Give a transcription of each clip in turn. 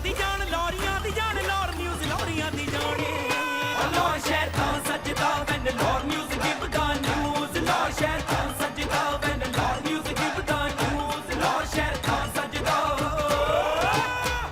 दी जान लौरियां दी जान लौर न्यूज़ लौरियां दी जाने लौर शहर था सजदा when Lahore news give the news Lahore शहर था सजदा when Lahore news give the news Lahore शहर था सजदा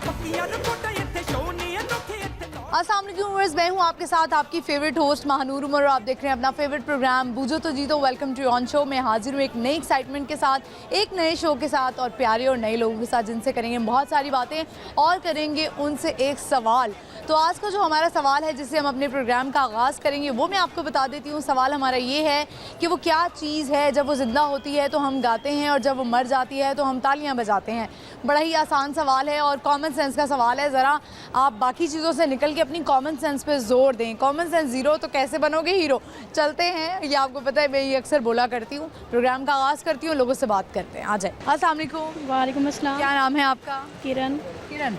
पक्कियां नु कोटा इत्थे शो नहीं अनोखे इत्थे अस्सलाम वालेकुम व्यूअर्स, मैं हूं आपके साथ आपकी फेवरेट होस्ट महानूर उमर और आप देख रहे हैं अपना फेवरेट प्रोग्राम बूझो तो जीतो। Welcome to on show. मैं हाजिर हूं एक नई एक्साइटमेंट के साथ, एक नए शो के साथ और प्यारे और नए लोगों के साथ जिनसे करेंगे बहुत सारी बातें और करेंगे उनसे एक सवाल। तो आज का जो हमारा सवाल है जिससे हम अपने प्रोग्राम का आगाज़ करेंगे वो मैं आपको बता देती हूँ। सवाल हमारा ये है कि वो क्या चीज़ है जब वो ज़िंदा होती है तो हम गाते हैं और जब वो मर जाती है तो हम तालियां बजाते हैं। बड़ा ही आसान सवाल है और कॉमन सेंस का सवाल है। ज़रा आप बाकी चीज़ों से निकल के अपनी कॉमन सेंस पे जोर दें। कॉमन सेंस ज़ीरो तो कैसे बनोगे हीरो। चलते हैं, ये आपको पता है मैं ये अक्सर बोला करती हूँ। प्रोग्राम का आगाज़ करती हूँ, लोगों से बात करते हैं। आ जाए। अस्सलाम वालेकुम। वालेकुम अस्सलाम। क्या नाम है आपका? किरण। किरण।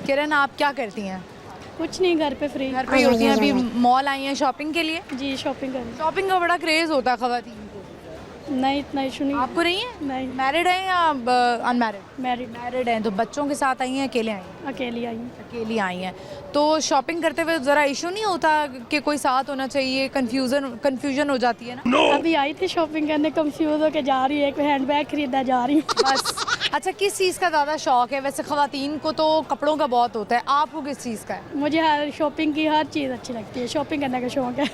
किरण, आप क्या करती हैं? कुछ नहीं, घर पे फ्री। घर पे ही होती हैं? अभी मॉल आई हैं शॉपिंग के लिए? जी, शॉपिंग कर। शॉपिंग का बड़ा क्रेज़ होता है ख़वातीन को। नहीं, इतना इशू नहीं। आपको नहीं है? नहीं। मैरिड हैं या अनमैरिड? मैरिड। मैरिड हैं। तो बच्चों के साथ आई हैं, अकेले आई हैं? अकेली आई हूँ। अकेली आई हैं। तो शॉपिंग करते हुए ज़रा इशू नहीं होता कि कोई साथ होना चाहिए? कन्फ्यूजन हो जाती है ना? अभी आई थी शॉपिंग करने, कंफ्यूज होके जा रही है, एक हैंड बैग खरीदा जा रही हूँ। बस। अच्छा, किस चीज़ का ज़्यादा शौक है? वैसे ख़वातीन को तो कपड़ों का बहुत होता है, आपको किस चीज़ का है? मुझे हर शॉपिंग की हर चीज़ अच्छी लगती है, शॉपिंग करने का शौक है।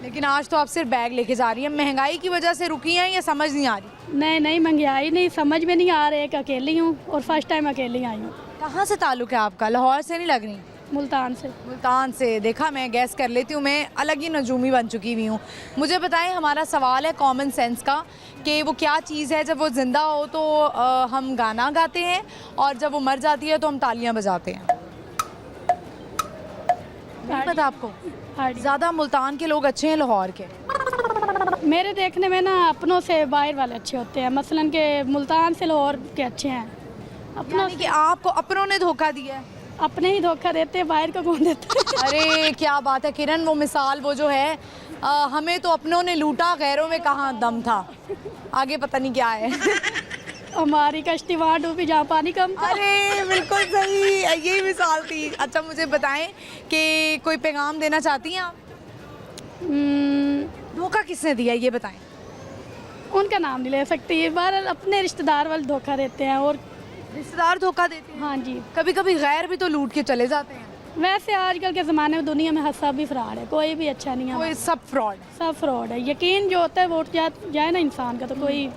लेकिन आज तो आप सिर्फ बैग लेके जा रही हैं। महंगाई की वजह से रुकी हैं या समझ नहीं आ रही? नहीं नहीं, महंगाई नहीं, समझ में नहीं आ रही। एक अकेली हूँ और फर्स्ट टाइम अकेली आई हूँ। कहाँ से ताल्लुक़ है आपका? लाहौर से नहीं लग रही? मुल्तान से। मुल्तान से। देखा, मैं गैस कर लेती हूँ, मैं अलग ही नजूमी बन चुकी हुई हूँ। मुझे बताएं, हमारा सवाल है कॉमन सेंस का कि वो क्या चीज़ है जब वो ज़िंदा हो तो हम गाना गाते हैं और जब वो मर जाती है तो हम तालियां बजाते हैं। नहीं पता आपको? ज़्यादा मुल्तान के लोग अच्छे हैं लाहौर के? मेरे देखने में ना अपनों से बाहर वाले अच्छे होते हैं, मसलन के मुल्तान से लाहौर के अच्छे हैं। अपनों कि आपको अपनों ने धोखा दिया है? अपने ही धोखा देते हैं, बाहर को कौन देता है? अरे क्या बात है किरण, वो मिसाल वो जो है हमें तो अपनों ने लूटा, गैरों में कहाँ दम था। आगे पता नहीं क्या है। हमारी कश्ती वहाँ डूबी जहाँ पानी कम था। अरे बिल्कुल सही, यही मिसाल थी। अच्छा, मुझे बताएं कि कोई पैगाम देना चाहती हैं आप? धोखा किसने दिया ये बताएं। उनका नाम नहीं ले सकती, बहरहाल अपने रिश्तेदार वाले धोखा देते हैं। और रिश्तेदार धोखा देते हैं? हाँ जी। कभी कभी गैर भी तो लूट के चले जाते हैं। वैसे आजकल के ज़माने में दुनिया में सब भी फ्रॉड है, कोई भी अच्छा नहीं है। कोई सब फ्रॉड, सब फ्रॉड है। यकीन जो होता है वो उठ जाए ना इंसान का, तो कोई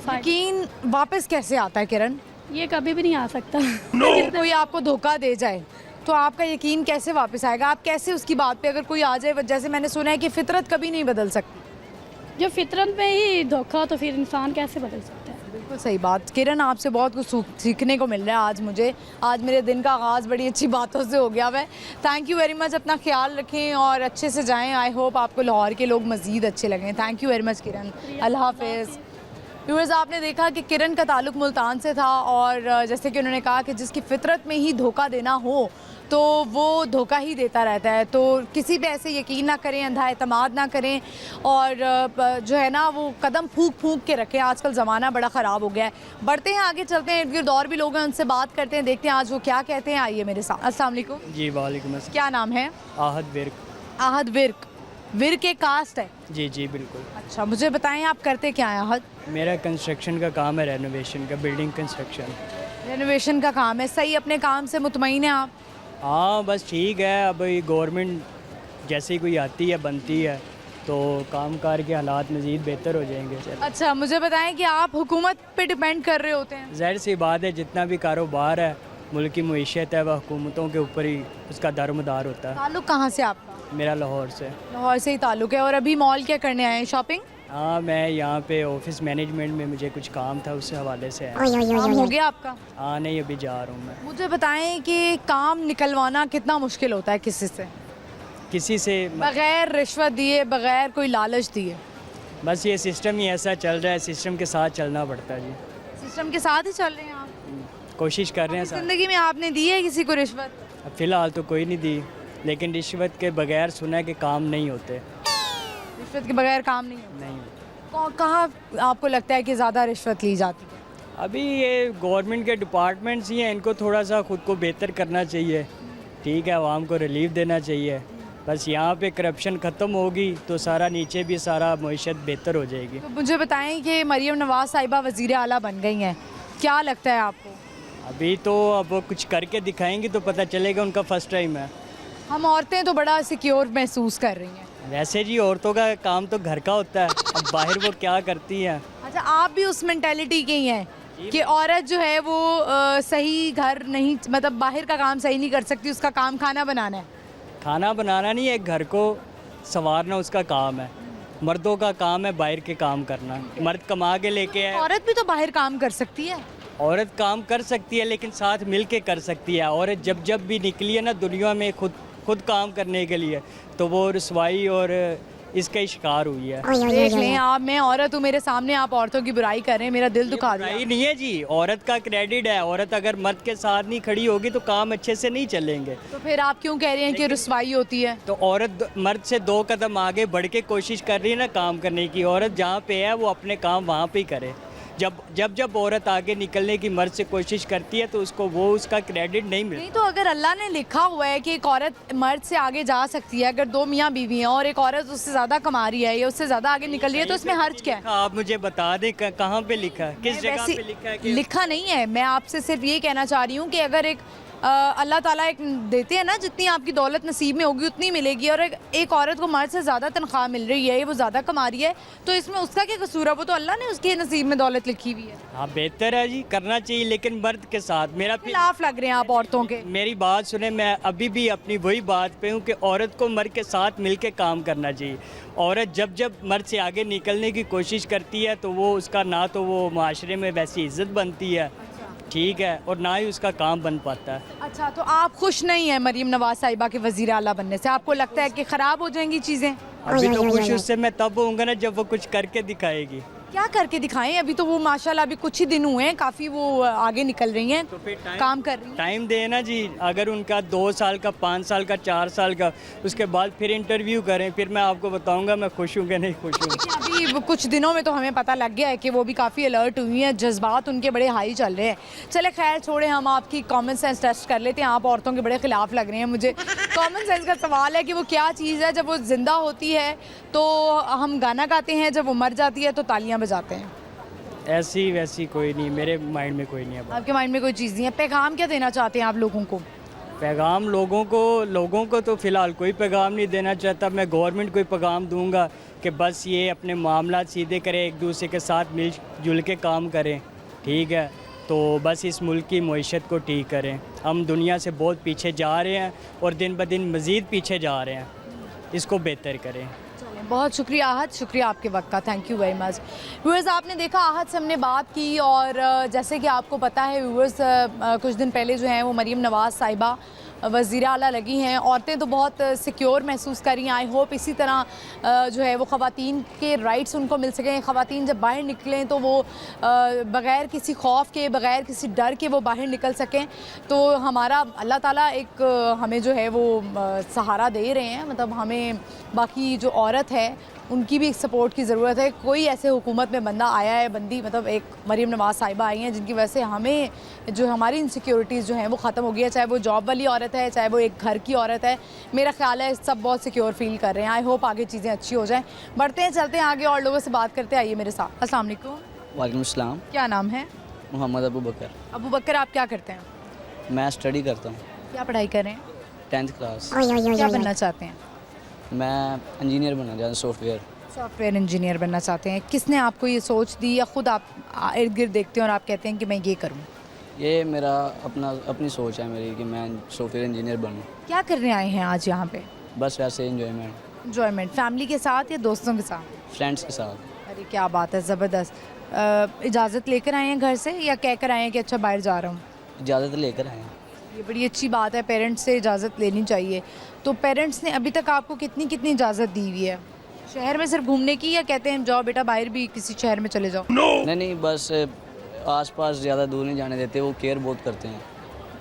यकीन वापस कैसे आता है किरण? ये कभी भी नहीं आ सकता। लेकिन कोई आपको धोखा दे जाए तो आपका यकीन कैसे वापस आएगा? आप कैसे उसकी बात पे अगर कोई आ जाए? जैसे मैंने सुना है कि फितरत कभी नहीं बदल सकती। जो फितरत में ही धोखा हो तो फिर इंसान कैसे बदल सकता है? बिल्कुल सही बात। किरण, आपसे बहुत कुछ सीखने को मिल रहा है आज मुझे। आज मेरे दिन का आगाज़ बड़ी अच्छी बातों से हो गया है। Thank you very much. अपना ख्याल रखें और अच्छे से जाएं। आई होप आपको लाहौर के लोग मज़ीद अच्छे लगें। थैंक यू वेरी मच किरण। अल्लाह हाफिज़। व्यूअर्स, आपने देखा कि किरण का ताल्लुक़ मुल्तान से था और जैसे कि उन्होंने कहा कि जिसकी फितरत में ही धोखा देना हो तो वो धोखा ही देता रहता है। तो किसी पे ऐसे यकीन ना करें, अंधा एतमाद ना करें और जो है ना वो कदम फूंक फूंक के रखें। आजकल ज़माना बड़ा ख़राब हो गया है। बढ़ते हैं आगे, चलते हैं, इर्द गिर्द और भी लोग हैं, उनसे बात करते हैं, देखते हैं आज वो क्या कहते हैं। आइए मेरे साथ। अस्सलाम वालेकुम। जी वालेकुम अस्सलाम। क्या नाम है? आहद विर्क। आहद विर्क। विर्क के कास्ट है? जी जी बिल्कुल। अच्छा, मुझे बताएं आप करते क्या हैं आहद? मेरा कंस्ट्रक्शन का काम है, रेनोवेशन का, बिल्डिंग कंस्ट्रक्शन। रेनोवेशन का काम है। सही, अपने काम से मुतमईन हैं आप? हाँ बस ठीक है। अब गवर्नमेंट जैसे ही कोई आती है बनती है तो काम कार के हालात मज़ीद बेहतर हो जाएंगे। अच्छा, मुझे बताएं कि आप हुकूमत पे डिपेंड कर रहे होते हैं? ज़ाहिर सी बात है, जितना भी कारोबार है, मुल्क की मईशत है, वह हुकूमतों के ऊपर ही उसका दारोमदार होता है। ताल्लुक़ कहाँ से आपका? मेरा लाहौर से। लाहौर से ही ताल्लुक़ है। और अभी मॉल क्या करने आए हैं? शॉपिंग? हाँ, मैं यहाँ पे ऑफिस मैनेजमेंट में मुझे कुछ काम था, उस हवाले से आया। काम हो गया आपका? हाँ नहीं, अभी जा रहा हूँ मैं। मुझे बताएं कि काम निकलवाना कितना मुश्किल होता है किसी से? किसी से बगैर रिश्वत दिए, बगैर कोई लालच दिए? बस ये सिस्टम ही ऐसा चल रहा है, सिस्टम के साथ चलना पड़ता है जी। सिस्टम के साथ ही चल रहे हैं आप? कोशिश कर रहे हैं साथ। ज़िंदगी में आपने दी है किसी को रिश्वत? फ़िलहाल तो कोई नहीं दी, लेकिन रिश्वत के बगैर सुना है कि काम नहीं होते। रिश्वत के बगैर काम नहीं होता? नहीं। कहाँ आपको लगता है कि ज़्यादा रिश्वत ली जाती है? अभी ये गवर्नमेंट के डिपार्टमेंट्स ही हैं, इनको थोड़ा सा ख़ुद को बेहतर करना चाहिए, ठीक है, आवाम को रिलीफ देना चाहिए। बस यहाँ पे करप्शन ख़त्म होगी तो सारा नीचे भी सारा मईशत बेहतर हो जाएगी। तो मुझे बताएं कि मरीम नवाज़ साहिबा वज़ीर आला बन गई हैं, क्या लगता है आपको? अभी तो अब वो कुछ करके दिखाएंगी तो पता चलेगा, उनका फर्स्ट टाइम है। हम औरतें तो बड़ा सिक्योर महसूस कर रही हैं। वैसे जी औरतों का काम तो घर का होता है, अब बाहर वो क्या करती हैं। अच्छा, आप भी उस मेंटालिटी के ही हैं कि औरत जो है वो सही घर नहीं, मतलब बाहर का काम सही नहीं कर सकती, उसका काम खाना बनाना है। खाना बनाना नहीं, एक घर को संवारना उसका काम है। मर्दों का काम है बाहर के काम करना, मर्द कमा के लेके आए। औरत भी तो बाहर काम कर सकती है। औरत काम कर सकती है लेकिन साथ मिल के कर सकती है। औरत जब जब भी निकली है ना दुनिया में खुद काम करने के लिए, तो वो रसवाई और इसका ही शिकार हुई है। देख लें आप, मैं औरत हूँ, मेरे सामने आप औरतों की बुराई कर रहे हैं, मेरा दिल दुखा दिया। बुराई नहीं है जी, औरत का क्रेडिट है। औरत अगर मर्द के साथ नहीं खड़ी होगी तो काम अच्छे से नहीं चलेंगे। तो फिर आप क्यों कह रहे हैं कि रुसवाई होती है? तो औरत मर्द से 2 कदम आगे बढ़ के कोशिश कर रही है ना काम करने की। औरत जहाँ पे है वो अपने काम वहाँ पे ही करे। जब औरत आगे निकलने की मर्द से कोशिश करती है तो उसका क्रेडिट नहीं मिलता। नहीं तो अगर अल्लाह ने लिखा हुआ है कि एक औरत मर्द से आगे जा सकती है, अगर 2 मियाँ बीवी हैं और एक औरत उससे ज़्यादा कमा रही है या उससे ज़्यादा आगे निकल रही है, तो उसमें हर्ज क्या है? आप मुझे बता दें कहाँ पे लिखा है, किस जगह पे लिखा है कि लिखा नहीं है। मैं आपसे सिर्फ ये कहना चाह रही हूँ कि अगर एक अल्लाह ताला एक देते हैं ना, जितनी आपकी दौलत नसीब में होगी उतनी मिलेगी, और एक औरत को मर्द से ज़्यादा तनख्वाह मिल रही है, वो ज़्यादा कमा रही है, तो इसमें उसका क्या कसूर है? वो तो अल्लाह ने उसके नसीब में दौलत लिखी हुई है। हाँ बेहतर है जी, करना चाहिए, लेकिन मर्द के साथ। मेरा खिलाफ लग रहे हैं आप औरतों के। मेरी बात सुने, मैं अभी भी अपनी वही बात पे हूँ कि औरत को मर्द के साथ मिलके काम करना चाहिए। औरत जब मर्द से आगे निकलने की कोशिश करती है तो वो उसका ना तो वो माशरे में वैसी इज्जत बनती है, ठीक है, और ना ही उसका काम बन पाता है। अच्छा, तो आप खुश नहीं हैं मरीम नवाज साहिबा के वज़ीर आला बनने से? आपको लगता है कि ख़राब हो जाएंगी चीज़ें? अभी तो खुश उससे मैं तब होऊंगा ना जब वो कुछ करके दिखाएगी। क्या करके दिखाएं? अभी तो वो माशाल्लाह अभी कुछ ही दिन हुए हैं, काफ़ी वो आगे निकल रही हैं, तो फिर काम कर रही हैं। टाइम देना जी। अगर उनका 2 साल का, 5 साल का, 4 साल का, उसके बाद फिर इंटरव्यू करें, फिर मैं आपको बताऊंगा मैं खुश हूँ कि नहीं खुश हूँ। अभी कुछ दिनों में तो हमें पता लग गया है कि वो भी काफ़ी अलर्ट हुई हैं, जज्बात उनके बड़े हाई चल रहे हैं। चले खैर छोड़े, हम आपकी कॉमन सेंस टेस्ट कर लेते हैं। आप औरतों के बड़े खिलाफ लग रहे हैं। मुझे कॉमन सेंस का सवाल है कि वो क्या चीज़ है, जब वो ज़िंदा होती है तो हम गाना गाते हैं, जब वो मर जाती है तो तालियाँ बजाते हैं? ऐसी वैसी कोई नहीं, मेरे माइंड में कोई नहीं है। आपके माइंड में कोई चीज़ नहीं है। पैगाम क्या देना चाहते हैं आप लोगों को? पैगाम लोगों को तो फ़िलहाल कोई पैगाम नहीं देना चाहता। मैं गवर्नमेंट को ही पैगाम दूंगा कि बस ये अपने मामला सीधे करें, एक दूसरे के साथ मिलजुल के काम करें, ठीक है, तो बस इस मुल्क की मईशत को ठीक करें। हम दुनिया से बहुत पीछे जा रहे हैं और दिन ब दिन मज़ीद पीछे जा रहे हैं, इसको बेहतर करें। बहुत शुक्रिया आहत, शुक्रिया आपके वक्त का, thank you very much. Viewers, आपने देखा आहत से हमने बात की, और जैसे कि आपको पता है व्यूअर्स, कुछ दिन पहले जो हैं वो मरीम नवाज़ साहिबा वज़ीर आला लगी हैं। औरतें तो बहुत सिक्योर महसूस कर रही हैं। आई होप इसी तरह जो है वो ख़वातीन के राइट्स उनको मिल सकें। ख़वातीन जब बाहर निकलें तो वो बग़ैर किसी खौफ के, बग़ैर किसी डर के वो बाहर निकल सकें। तो हमारा अल्लाह ताला एक हमें जो है वो सहारा दे रहे हैं, मतलब हमें बाकी जो औरत है उनकी भी एक सपोर्ट की ज़रूरत है। कोई ऐसे हुकूमत में बंदा आया है, बंदी मतलब एक मरीम नवाज़ साहिबा आई हैं जिनकी वजह से हमें जो हमारी इनसिक्योरिटीज़ जो हैं वो ख़त्म हो गई है, चाहे वो जॉब वाली औरत है, चाहे वो एक घर की औरत है। मेरा ख्याल है सब बहुत सिक्योर फील कर रहे हैं। आई होप आगे चीज़ें अच्छी हो जाएँ। बढ़ते हैं, चलते हैं आगे और लोगों से बात करते हैं। आइए मेरे साथ। अस्सलाम वालेकुम। वालेकुम अस्सलाम। क्या नाम है? मोहम्मद अबू बकर। अबू बकर, आप क्या करते हैं? मैं स्टडी करता हूँ, क्या पढ़ाई कर रहे हैं? 10th class. क्या बनना चाहते हैं? मैं इंजीनियर बनना चाहता हूँ, सॉफ्टवेयर इंजीनियर बनना चाहते हैं। किसने आपको ये सोच दी, या ख़ुद आप इर्द गिर्द देखते हैं और आप कहते हैं कि मैं ये करूँ? ये मेरा अपनी सोच है मेरी कि मैं सॉफ्टवेयर इंजीनियर बनूँ। क्या करने आए हैं आज यहाँ पे? बस वैसे इंजॉयमेंट। इंजॉयमेंट फैमिली के साथ या दोस्तों के साथ? फ्रेंड्स के साथ। अरे क्या बात है, ज़बरदस्त। इजाज़त लेकर आए हैं घर से या कह कर आए हैं कि अच्छा बाहर जा रहा हूँ? इजाज़त लेकर आए हैं। ये बड़ी अच्छी बात है, पेरेंट्स से इजाज़त लेनी चाहिए। तो पेरेंट्स ने अभी तक आपको कितनी इजाज़त दी हुई है? शहर में सिर्फ घूमने की, या कहते हैं जाओ बेटा बाहर भी किसी शहर में चले जाओ? नहीं, बस आसपास ज़्यादा दूर नहीं जाने देते, वो केयर बहुत करते हैं।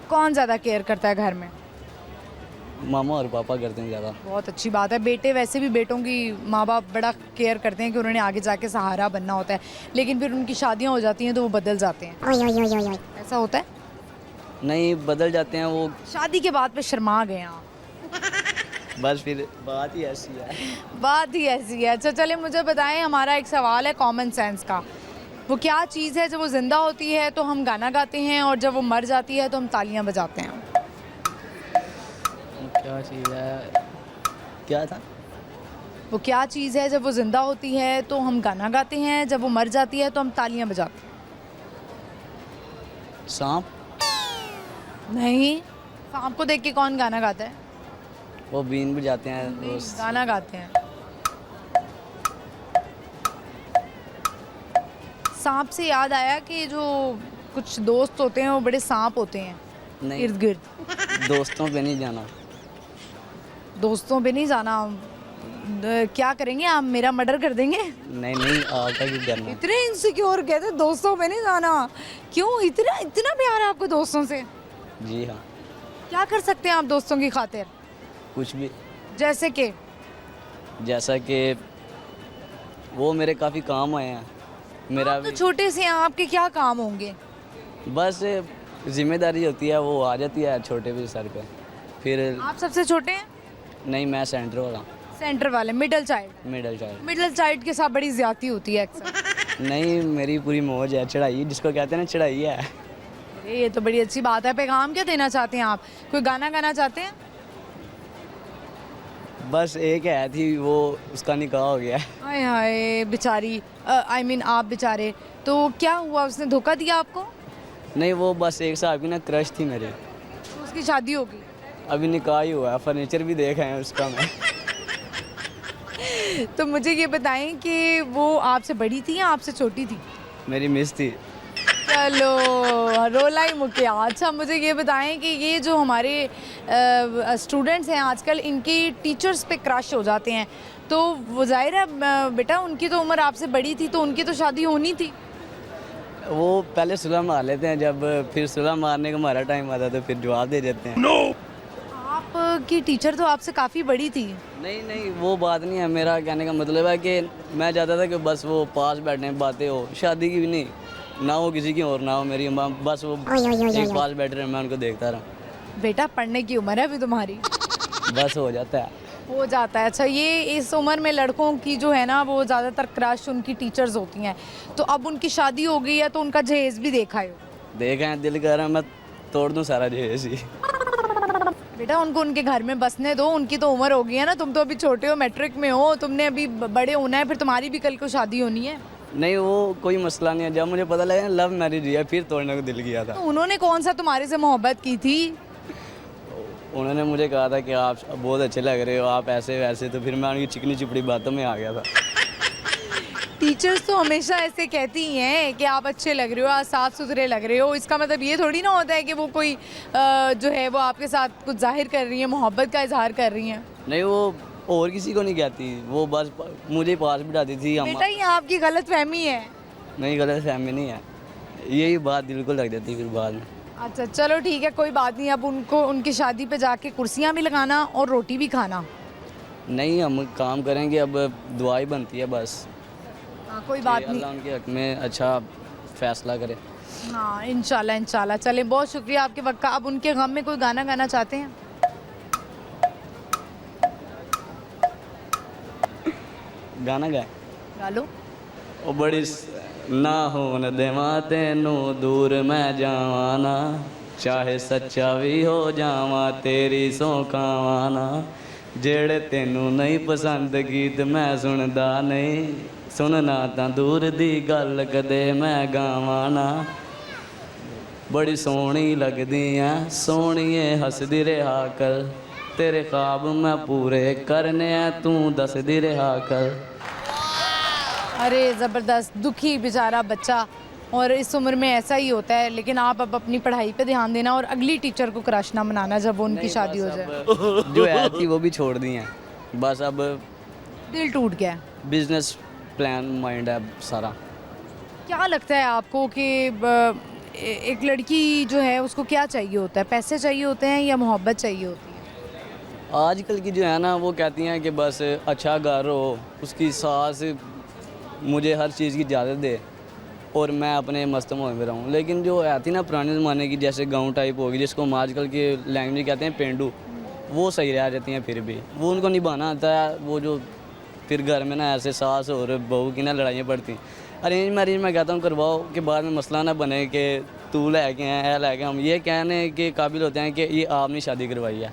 कौन ज़्यादा केयर करता है घर में? मामा और पापा करते हैं ज़्यादा। बहुत अच्छी बात है। बेटे वैसे भी बेटों की माँ बाप बड़ा केयर करते हैं कि उन्होंने आगे जाके सहारा बनना होता है, लेकिन फिर उनकी शादियाँ हो जाती हैं तो वो बदल जाते हैं। ऐसा होता है? नहीं बदल जाते हैं वो, शादी के बाद पे शर्मा गए आप। बस फिर बात ही ऐसी है। बात ही ऐसी है। अच्छा चले मुझे बताएं, हमारा एक सवाल है कॉमन सेंस का। वो क्या चीज़ है जब वो ज़िंदा होती है तो हम गाना गाते हैं और जब वो मर जाती है तो हम तालियां बजाते हैं? क्या चीज़ है, क्या था? वो क्या चीज़ है जब वो ज़िंदा होती है तो हम गाना गाते हैं, जब वो मर जाती है तो हम तालियां बजाते हैं? सांप। नहीं, सांप को देख के कौन गाना गाता है? वो बीन बजाते हैं नहीं, वो। गाना गाते हैं। सांप से याद आया कि जो कुछ दोस्त होते हैं वो बड़े सांप होते हैं नहीं, इर्द गिर्द। दोस्तों पे नहीं जाना। दोस्तों पे नहीं जाना। क्या करेंगे आप, मेरा मर्डर कर देंगे? नहीं नहीं, आपका क्यों करना। इतने इनसिक्योर कहते दोस्तों पे नहीं जाना, क्यों? इतना इतना प्यार है आपको दोस्तों से? जी हाँ, क्या कर सकते हैं आप दोस्तों की खातिर? कुछ भी। जैसे कि जैसा कि वो मेरे काफ़ी काम आए हैं। मेरा आप तो भी छोटे से हैं, आपके क्या काम होंगे? बस जिम्मेदारी होती है, वो आ जाती है छोटे भी सर पे। फिर आप सबसे छोटे हैं? नहीं, मैं सेंटर वाला, सेंटर वाले, middle child? Middle child. Middle child के साथ बड़ी ज्यादती होती है अक्सर। नहीं, मेरी पूरी मौज है, चढ़ाई जिसको कहते हैं ना, चढ़ाई है। अरे ये तो बड़ी अच्छी बात है। पैगाम क्या देना चाहते हैं आप? कोई गाना गाना चाहते हैं? बस एक है थी, वो उसका निकाह हो गया है। हाय हाय बेचारी, आई मीन आप बेचारे। तो क्या हुआ, उसने धोखा दिया आपको? नहीं, वो बस एक साहब की ना क्रश थी मेरे। तो उसकी शादी हो गई? अभी निकाह ही हुआ है, फर्नीचर भी देख आए हैं उसका मैं। तो मुझे ये बताएं कि वो आपसे बड़ी थी या आपसे छोटी थी? मेरी मिस थी। चलो रोला ही मुकिया। अच्छा मुझे ये बताएं कि ये जो हमारे स्टूडेंट्स हैं आजकल, इनकी टीचर्स पे क्रश हो जाते हैं, तो वो जाहिर है बेटा उनकी तो उम्र आपसे बड़ी थी तो उनकी तो शादी होनी थी। वो पहले सुलह मार लेते हैं, जब फिर सुलह मारने का हमारा टाइम आता है तो फिर जवाब दे देते हैं। आपकी टीचर तो आपसे काफ़ी बड़ी थी। नहीं नहीं, वो बात नहीं है। मेरा कहने का मतलब है कि मैं चाहता था कि बस वो पास बैठने बातें हो, शादी की भी नहीं, ना हो किसी की और ना हो मेरी, बस वो एक पास बैठ रहे, मैं उनको देखता रहा। बेटा पढ़ने की उम्र है अभी तुम्हारी। बस हो जाता है। हो जाता है। अच्छा ये इस उम्र में लड़कों की जो है ना वो ज़्यादातर क्रश उनकी टीचर्स होती हैं, तो अब उनकी शादी हो गई है तो उनका जहेज भी देखा है? देखा है, दिल कर रहा है मैं तोड़ दूँ सारा जहेज ही। बेटा उनको उनके घर में बसने दो, उनकी तो उम्र हो गई है ना, तुम तो अभी छोटे हो, मैट्रिक में हो, तुमने अभी बड़े होना है, फिर तुम्हारी भी कल को शादी होनी है। नहीं, वो कोई मसला नहीं है। जब मुझे पता लगा लव मैरिज है, फिर तोड़ने को दिल किया था। तो उन्होंने कौन सा तुम्हारे से मोहब्बत की थी? उन्होंने मुझे कहा था कि आप बहुत अच्छे लग रहे हो, आप ऐसे वैसे, तो फिर मैं उनकी चिकनी चिपड़ी बातों में आ गया था। टीचर्स तो हमेशा ऐसे कहती ही हैं कि आप अच्छे लग रहे हो, आप साफ सुथरे लग रहे हो। इसका मतलब ये थोड़ी ना होता है कि वो कोई जो है वो आपके साथ कुछ जाहिर कर रही है, मोहब्बत का इजहार कर रही हैं। नहीं, वो और किसी को नहीं कहती, वो बस मुझे पास बिठाती थी। बेटा ये आपकी गलत फहमी है। नहीं, गलत फहमी नहीं है, यही बात दिल को लग जाती फिर बाद में। अच्छा चलो ठीक है, कोई बात नहीं। अब उनको उनकी शादी पे जाके कुर्सियाँ भी लगाना और रोटी भी खाना। नहीं, हम काम करेंगे, अब दुआई बनती है बस। हाँ कोई बात नहीं। अल्लाह उनके हक में अच्छा फैसला करे। हाँ इंशाल्लाह इंशाल्लाह। चलें, बहुत शुक्रिया आपके वक्त का। अब उनके गम में कोई गाना गाना चाहते हैं? गाना गाए? गा लो। ਉਹ ਬੜੀ ਨਾ ਹੋਣ ਦੇਵਾਂ ਤੈਨੂੰ ਦੂਰ ਮੈਂ ਜਾਵਾਂ ਨਾ, ਚਾਹੇ ਸੱਚਾ ਵੀ ਹੋ ਜਾਵਾਂ ਤੇਰੀ ਸਹੁੰ ਖਾਵਾਂ ਨਾ, ਜਿਹੜੇ ਤੈਨੂੰ ਨਹੀਂ ਪਸੰਦ ਗੀਤ ਮੈਂ ਸੁਣਦਾ ਨਹੀਂ, ਸੁਣਨਾ ਤਾਂ ਦੂਰ ਦੀ ਗੱਲ ਕਦੇ ਮੈਂ ਗਾਵਾਂ ਨਾ, ਬੜੀ ਸੋਹਣੀ ਲੱਗਦੀ ਐ ਸੋਹਣੀਏ ਹੱਸਦੀ ਰਿਹਾ ਕਰ, ਤੇਰੇ ख्वाब मैं पूरे करने ਐ ਤੂੰ ਦੱਸਦੀ ਰਿਹਾ ਕਰ। अरे ज़बरदस्त, दुखी बेचारा बच्चा, और इस उम्र में ऐसा ही होता है। लेकिन आप अब अपनी पढ़ाई पे ध्यान देना और अगली टीचर को क्रश ना मनाना जब वो उनकी शादी हो जाए। जो है थी वो भी छोड़ दी हैं, बस अब दिल टूट गया। बिजनेस प्लान माइंड है सारा। क्या लगता है आपको कि एक लड़की जो है उसको क्या चाहिए होता है? पैसे चाहिए होते हैं या मोहब्बत चाहिए होती है? आजकल की जो है ना वो कहती हैं कि बस अच्छा घर हो, उसकी सास मुझे हर चीज़ की इजाज़त दे और मैं अपने मस्त मोह में रहूँ। लेकिन जो है थी ना पुराने ज़माने की, जैसे गाँव टाइप होगी जिसको हम आजकल के लैंग्वेज कहते हैं पेंडू, वो सही रह जाती हैं फिर भी। वो उनको निभाना आता है। वो जो फिर घर में ना ऐसे सास और बहू की ना लड़ाइयाँ पड़ती। अरेंज मैरिज मैं कहता हूँ करवाओ कि बाद में मसला ना बने कि तू लेके आए लेके, हम ये कहने के काबिल होते हैं कि ये आपने शादी करवाई है।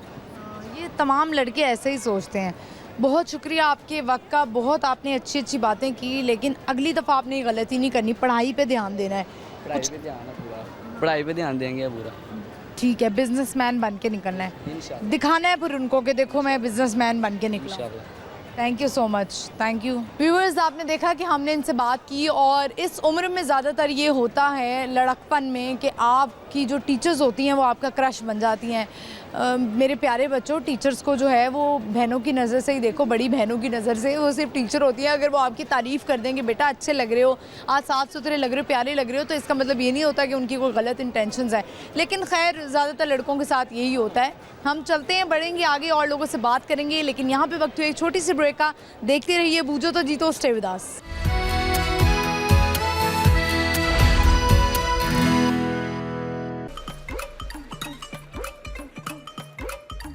ये तमाम लड़के ऐसे ही सोचते हैं। बहुत शुक्रिया आपके वक्त का, बहुत आपने अच्छी अच्छी बातें की, लेकिन अगली दफ़ा आपने ये गलती नहीं करनी, पढ़ाई पे ध्यान देना है। पढ़ाई पे ध्यान है पूरा, पढ़ाई पे ध्यान देंगे पूरा। ठीक है, बिजनेसमैन बन के निकलना है, इंशाल्लाह दिखाना है फिर उनको कि देखो मैं बिजनेसमैन बन के निकला। इंशाल्लाह। Thank you so much, thank you. Viewers, आपने देखा कि हमने इनसे बात की और इस उम्र में ज़्यादातर ये होता है लड़कपन में कि आपकी जो टीचर्स होती हैं वो आपका क्रश बन जाती हैं। मेरे प्यारे बच्चों, टीचर्स को जो है वो बहनों की नज़र से ही देखो, बड़ी बहनों की नज़र से। वो सिर्फ टीचर होती हैं, अगर वो आपकी तारीफ़ कर देंगे, बेटा अच्छे लग रहे हो, आज साफ़ सुथरे लग रहे हो, प्यारे लग रहे हो, तो इसका मतलब ये नहीं होता कि उनकी कोई गलत इंटेंशंस है। लेकिन खैर ज़्यादातर लड़कों के साथ यही होता है। हम चलते हैं, बढ़ेंगे आगे और लोगों से बात करेंगे, लेकिन यहाँ पे वक्त हुई एक छोटी सी ब्रेक का। देखते रहिए बूझो तो जीतो, स्टे विद अस।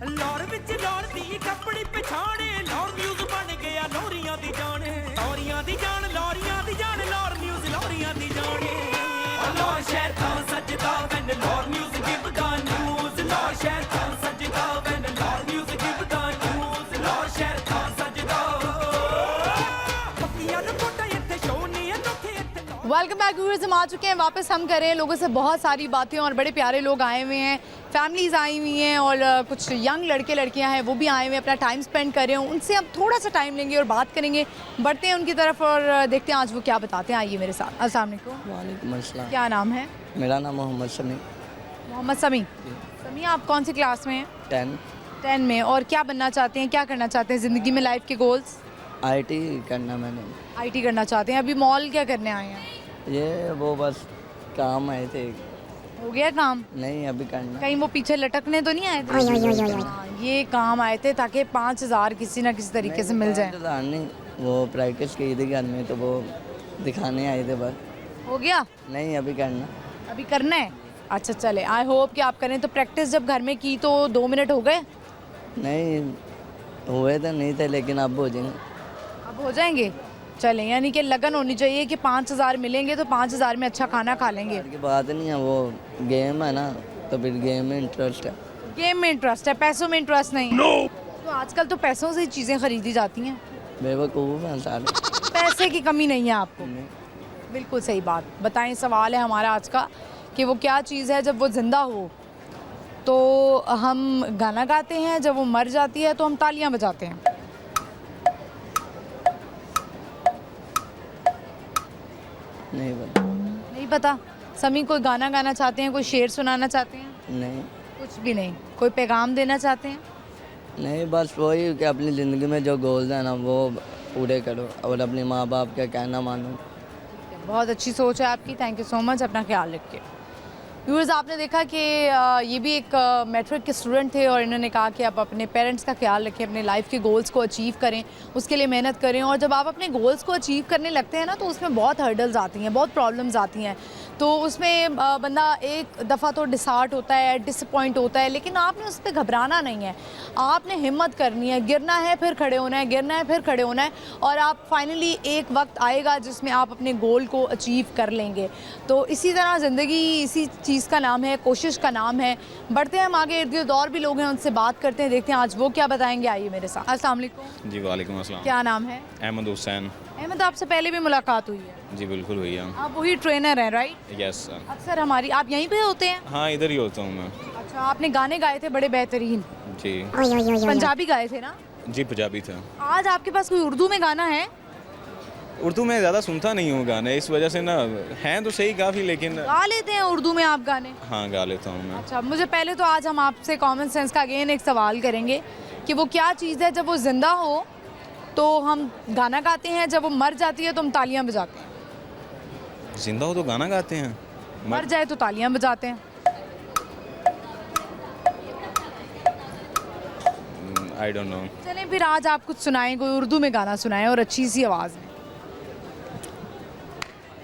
ਲਾਹੌਰ ਵਿੱਚ ਲਾਹੌਰ ਦੀ ਕੱਪੜੀ ਪਛਾਣੇ, ਲਾਹੌਰ ਨਿਊਜ਼ ਬਣ ਗਿਆ ਲੋਰੀਆਂ ਦੀ ਜਾਣੇ, ਲੋਰੀਆਂ ਦੀ ਜਾਣ, ਲੋਰੀਆਂ ਦੀ ਜਾਣ, ਲਾਹੌਰ ਨਿਊਜ਼ ਲੋਰੀਆਂ ਦੀ ਜਾਣੇ। ਲਾਹੌਰ ਸ਼ਹਿਰ ਤਾਂ ਸੱਜਦਾ ਵੈਨ ਲਾਹੌਰ ਨਿਊਜ਼ ਗਿਵਦਾ ਨਿਊਜ਼, ਲਾਹੌਰ ਸ਼ਹਿਰ ਤਾਂ ਸੱਜਦਾ ਵੈਨ ਲਾਹੌਰ ਨਿਊਜ਼ ਗਿਵਦਾ ਨਿਊਜ਼, ਲਾਹੌਰ ਸ਼ਹਿਰ ਤਾਂ ਸੱਜਦਾ। ਪੱਕੀਆਂ ਰਿਪੋਰਟਾਂ ਇੱਥੇ ਸ਼ੋ ਨਹੀਂ ਅਨੋਖੇ ਇੱਥੇ। वेलकम बैक व्यूअर्स, हम आ चुके हैं, वापस हम कर रहे हैं लोगों से बहुत सारी बातें और बड़े प्यारे लोग आए हुए हैं, फैमिलीज़ आई हुई हैं और कुछ यंग लड़के लड़कियां हैं वो भी आए हुए हैं, अपना टाइम स्पेंड कर रहे हैं। उनसे अब थोड़ा सा टाइम लेंगे और बात करेंगे, बढ़ते हैं उनकी तरफ और देखते हैं आज वो क्या बताते हैं। आइए मेरे साथ। अस्सलाम वालेकुम। वालेकुम अस्सलाम। क्या नाम है? मेरा नाम मोहम्मद समी। मोहम्मद समी। समी, आप कौन सी क्लास में हैं? 10 10 में। और क्या बनना चाहते हैं, क्या करना चाहते हैं ज़िंदगी में, लाइफ के गोल्स? IT करना मैंने। IT करना चाहते हैं। अभी मॉल क्या करने आए हैं? ये वो बस काम आए थे। हो गया काम? नहीं अभी करना। कहीं वो पीछे लटकने तो नहीं आए थे? हाँ, ये काम आए थे ताकि 5,000 किसी ना किसी तरीके से मिल जाए। नहीं, वो प्रैक्टिस की थी घर में तो वो दिखाने आए थे बस। हो गया? नहीं अभी करना। अभी करना है? अच्छा चले, आई होप कि आप करें। तो प्रैक्टिस जब घर में की तो 2 मिनट हो गए? नहीं हुए तो नहीं थे लेकिन अब हो जाएंगे। अब हो जाएंगे? चलें, यानी कि लगन होनी चाहिए कि 5,000 मिलेंगे तो 5,000 में अच्छा खाना खा लेंगे। की बात नहीं है, वो गेम है ना तो फिर गेम में इंटरेस्ट है। गेम में इंटरेस्ट है, पैसों में इंटरेस्ट नहीं? तो आजकल तो पैसों से ही चीज़ें खरीदी जाती हैं। बेवकूफ़ हैं सारे। पैसे की कमी नहीं है आपको? बिल्कुल सही बात। बताएं, सवाल है हमारा आज का कि वो क्या चीज़ है जब वो ज़िंदा हो तो हम गाना गाते हैं, जब वो मर जाती है तो हम तालियां बजाते हैं। नहीं पता। नहीं पता? समी, कोई गाना गाना चाहते हैं, कोई शेर सुनाना चाहते हैं? नहीं कुछ भी नहीं। कोई पैगाम देना चाहते हैं? नहीं, बस वही कि अपनी ज़िंदगी में जो गोल्स हैं ना वो पूरे करो और अपने माँ बाप का कहना मानो। बहुत अच्छी सोच है आपकी, थैंक यू सो मच। अपना ख्याल रखिए। व्यूअर्स, आपने देखा कि ये भी एक मैट्रिक के स्टूडेंट थे और इन्होंने कहा कि आप अपने पेरेंट्स का ख्याल रखें, अपने लाइफ के गोल्स को अचीव करें, उसके लिए मेहनत करें। और जब आप अपने गोल्स को अचीव करने लगते हैं ना तो उसमें बहुत हर्डल्स आती हैं, बहुत प्रॉब्लम्स आती हैं। तो उसमें बंदा एक दफ़ा तो डिसहार्ट होता है, डिसअपॉइंट होता है, लेकिन आपने उस पर घबराना नहीं है। आपने हिम्मत करनी है, गिरना है फिर खड़े होना है, गिरना है फिर खड़े होना है, और आप फाइनली एक वक्त आएगा जिसमें आप अपने गोल को अचीव कर लेंगे। तो इसी तरह ज़िंदगी इसी चीज़ का नाम है, कोशिश का नाम है। बढ़ते हैं हम आगे, इर्द गिर्द और भी लोग हैं, उनसे बात करते हैं, देखते हैं आज वो क्या बताएंगे। आइए मेरे साथ। अस्सलाम वालेकुम। जी वालेकुम अस्सलाम। क्या नाम है? अहमद हुसैन। अहमद, आपसे पहले भी मुलाकात हुई है? जी बिल्कुल हुई है। आप वही ट्रेनर हैं, राइट? Yes sir. अक्सर हमारी, आप यहीं पे होते हैं? हाँ इधर ही होता हूँ मैं। अच्छा, आपने गाने गाए थे बड़े बेहतरीन, जी पंजाबी गाए थे ना? जी पंजाबी था। आज आपके पास कोई उर्दू में गाना है? उर्दू में ज़्यादा सुनता नहीं हूँ गाने, इस वजह से ना हैं तो सही काफ़ी लेकिन गा लेते हैं उर्दू में आप गाने? हाँ गा लेता हूँ मैं। अच्छा, मुझे पहले तो आज हम आपसे कॉमन सेंस का अगेन एक सवाल करेंगे कि वो क्या चीज़ है जब वो ज़िंदा हो तो हम गाना गाते हैं, जब वो मर जाती है तो हम तालियां बजाते हैं? जिंदा हो तो गाना गाते हैं, मर जाए तो तालियां बजाते हैं। I don't know. चलें फिर आज आप कुछ सुनाएं, कोई उर्दू में गाना सुनाएं और अच्छी सी आवाज़ में।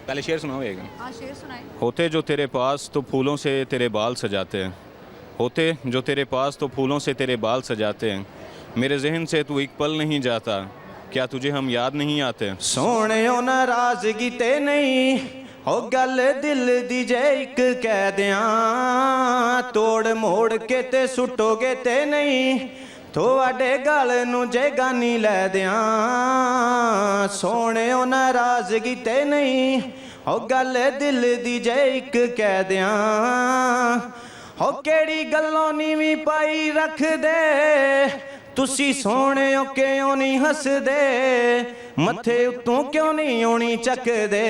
पहले शेर सुनाओ एक। हाँ शेर सुनाएं। होते जो तेरे पास तो फूलों से तेरे बाल सजाते हैं, होते जो तेरे पास तो फूलों से तेरे बाल सजाते हैं, मेरे जहन से तू एक पल नहीं जाता, क्या तुझे हम याद नहीं आते। सोने नाराज़गी ते नहीं हो गल दिल दी जे एक कह दियां, तोड़ मोड़ के ते सुटोगे ते नहीं थोड़े गल नू जे गानी लै दियां। सोने नाराज़गी ते नहीं हो गल दिल दी जे एक कह दियां, हो केड़ी गल्लों नीवी पाई रख दे तुसी सोने क्यों नहीं हसदे, मथे उत्तों क्यों नहीं होनी चकदे,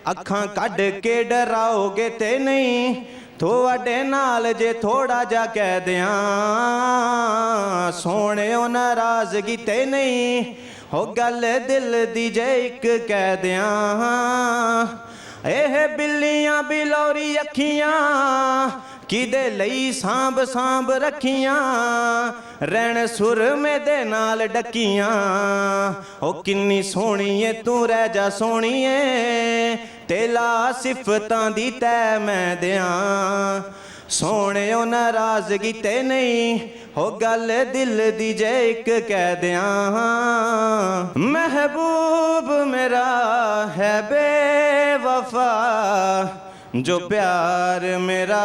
अखां कढ़ के डराओगे ते नहीं थोड़े नाल जे थोड़ा जा कह दियां। सोने नाराज़गी ते नहीं हो गल दिल दी जे एक कह दियां। एह बिल्लियां बिलौरी अखियां किदे लई सांभ सांभ रखियां, रैण सुर में दे नाल डकियां, ओ किन्नी सोहणीए तू रह जा सोहणीए, तेला सिफतां दी तै मैं दियां। सोहणे नाराज़गी ते नहीं हो गल दिल दी जे एक कह दियां। महबूब मेरा है बेवफा जो प्यार मेरा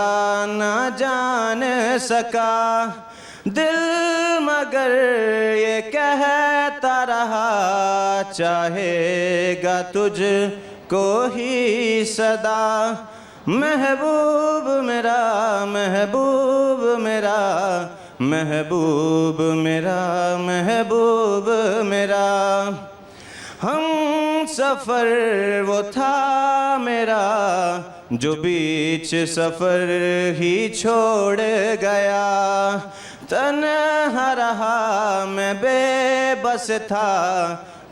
ना जान सका, दिल मगर ये कहता रहा चाहेगा तुझको ही सदा। महबूब मेरा महबूब मेरा महबूब मेरा महबूब मेरा, हम सफ़र वो था मेरा जो बीच सफ़र ही छोड़ गया, तन्हा रहा मैं बेबस था,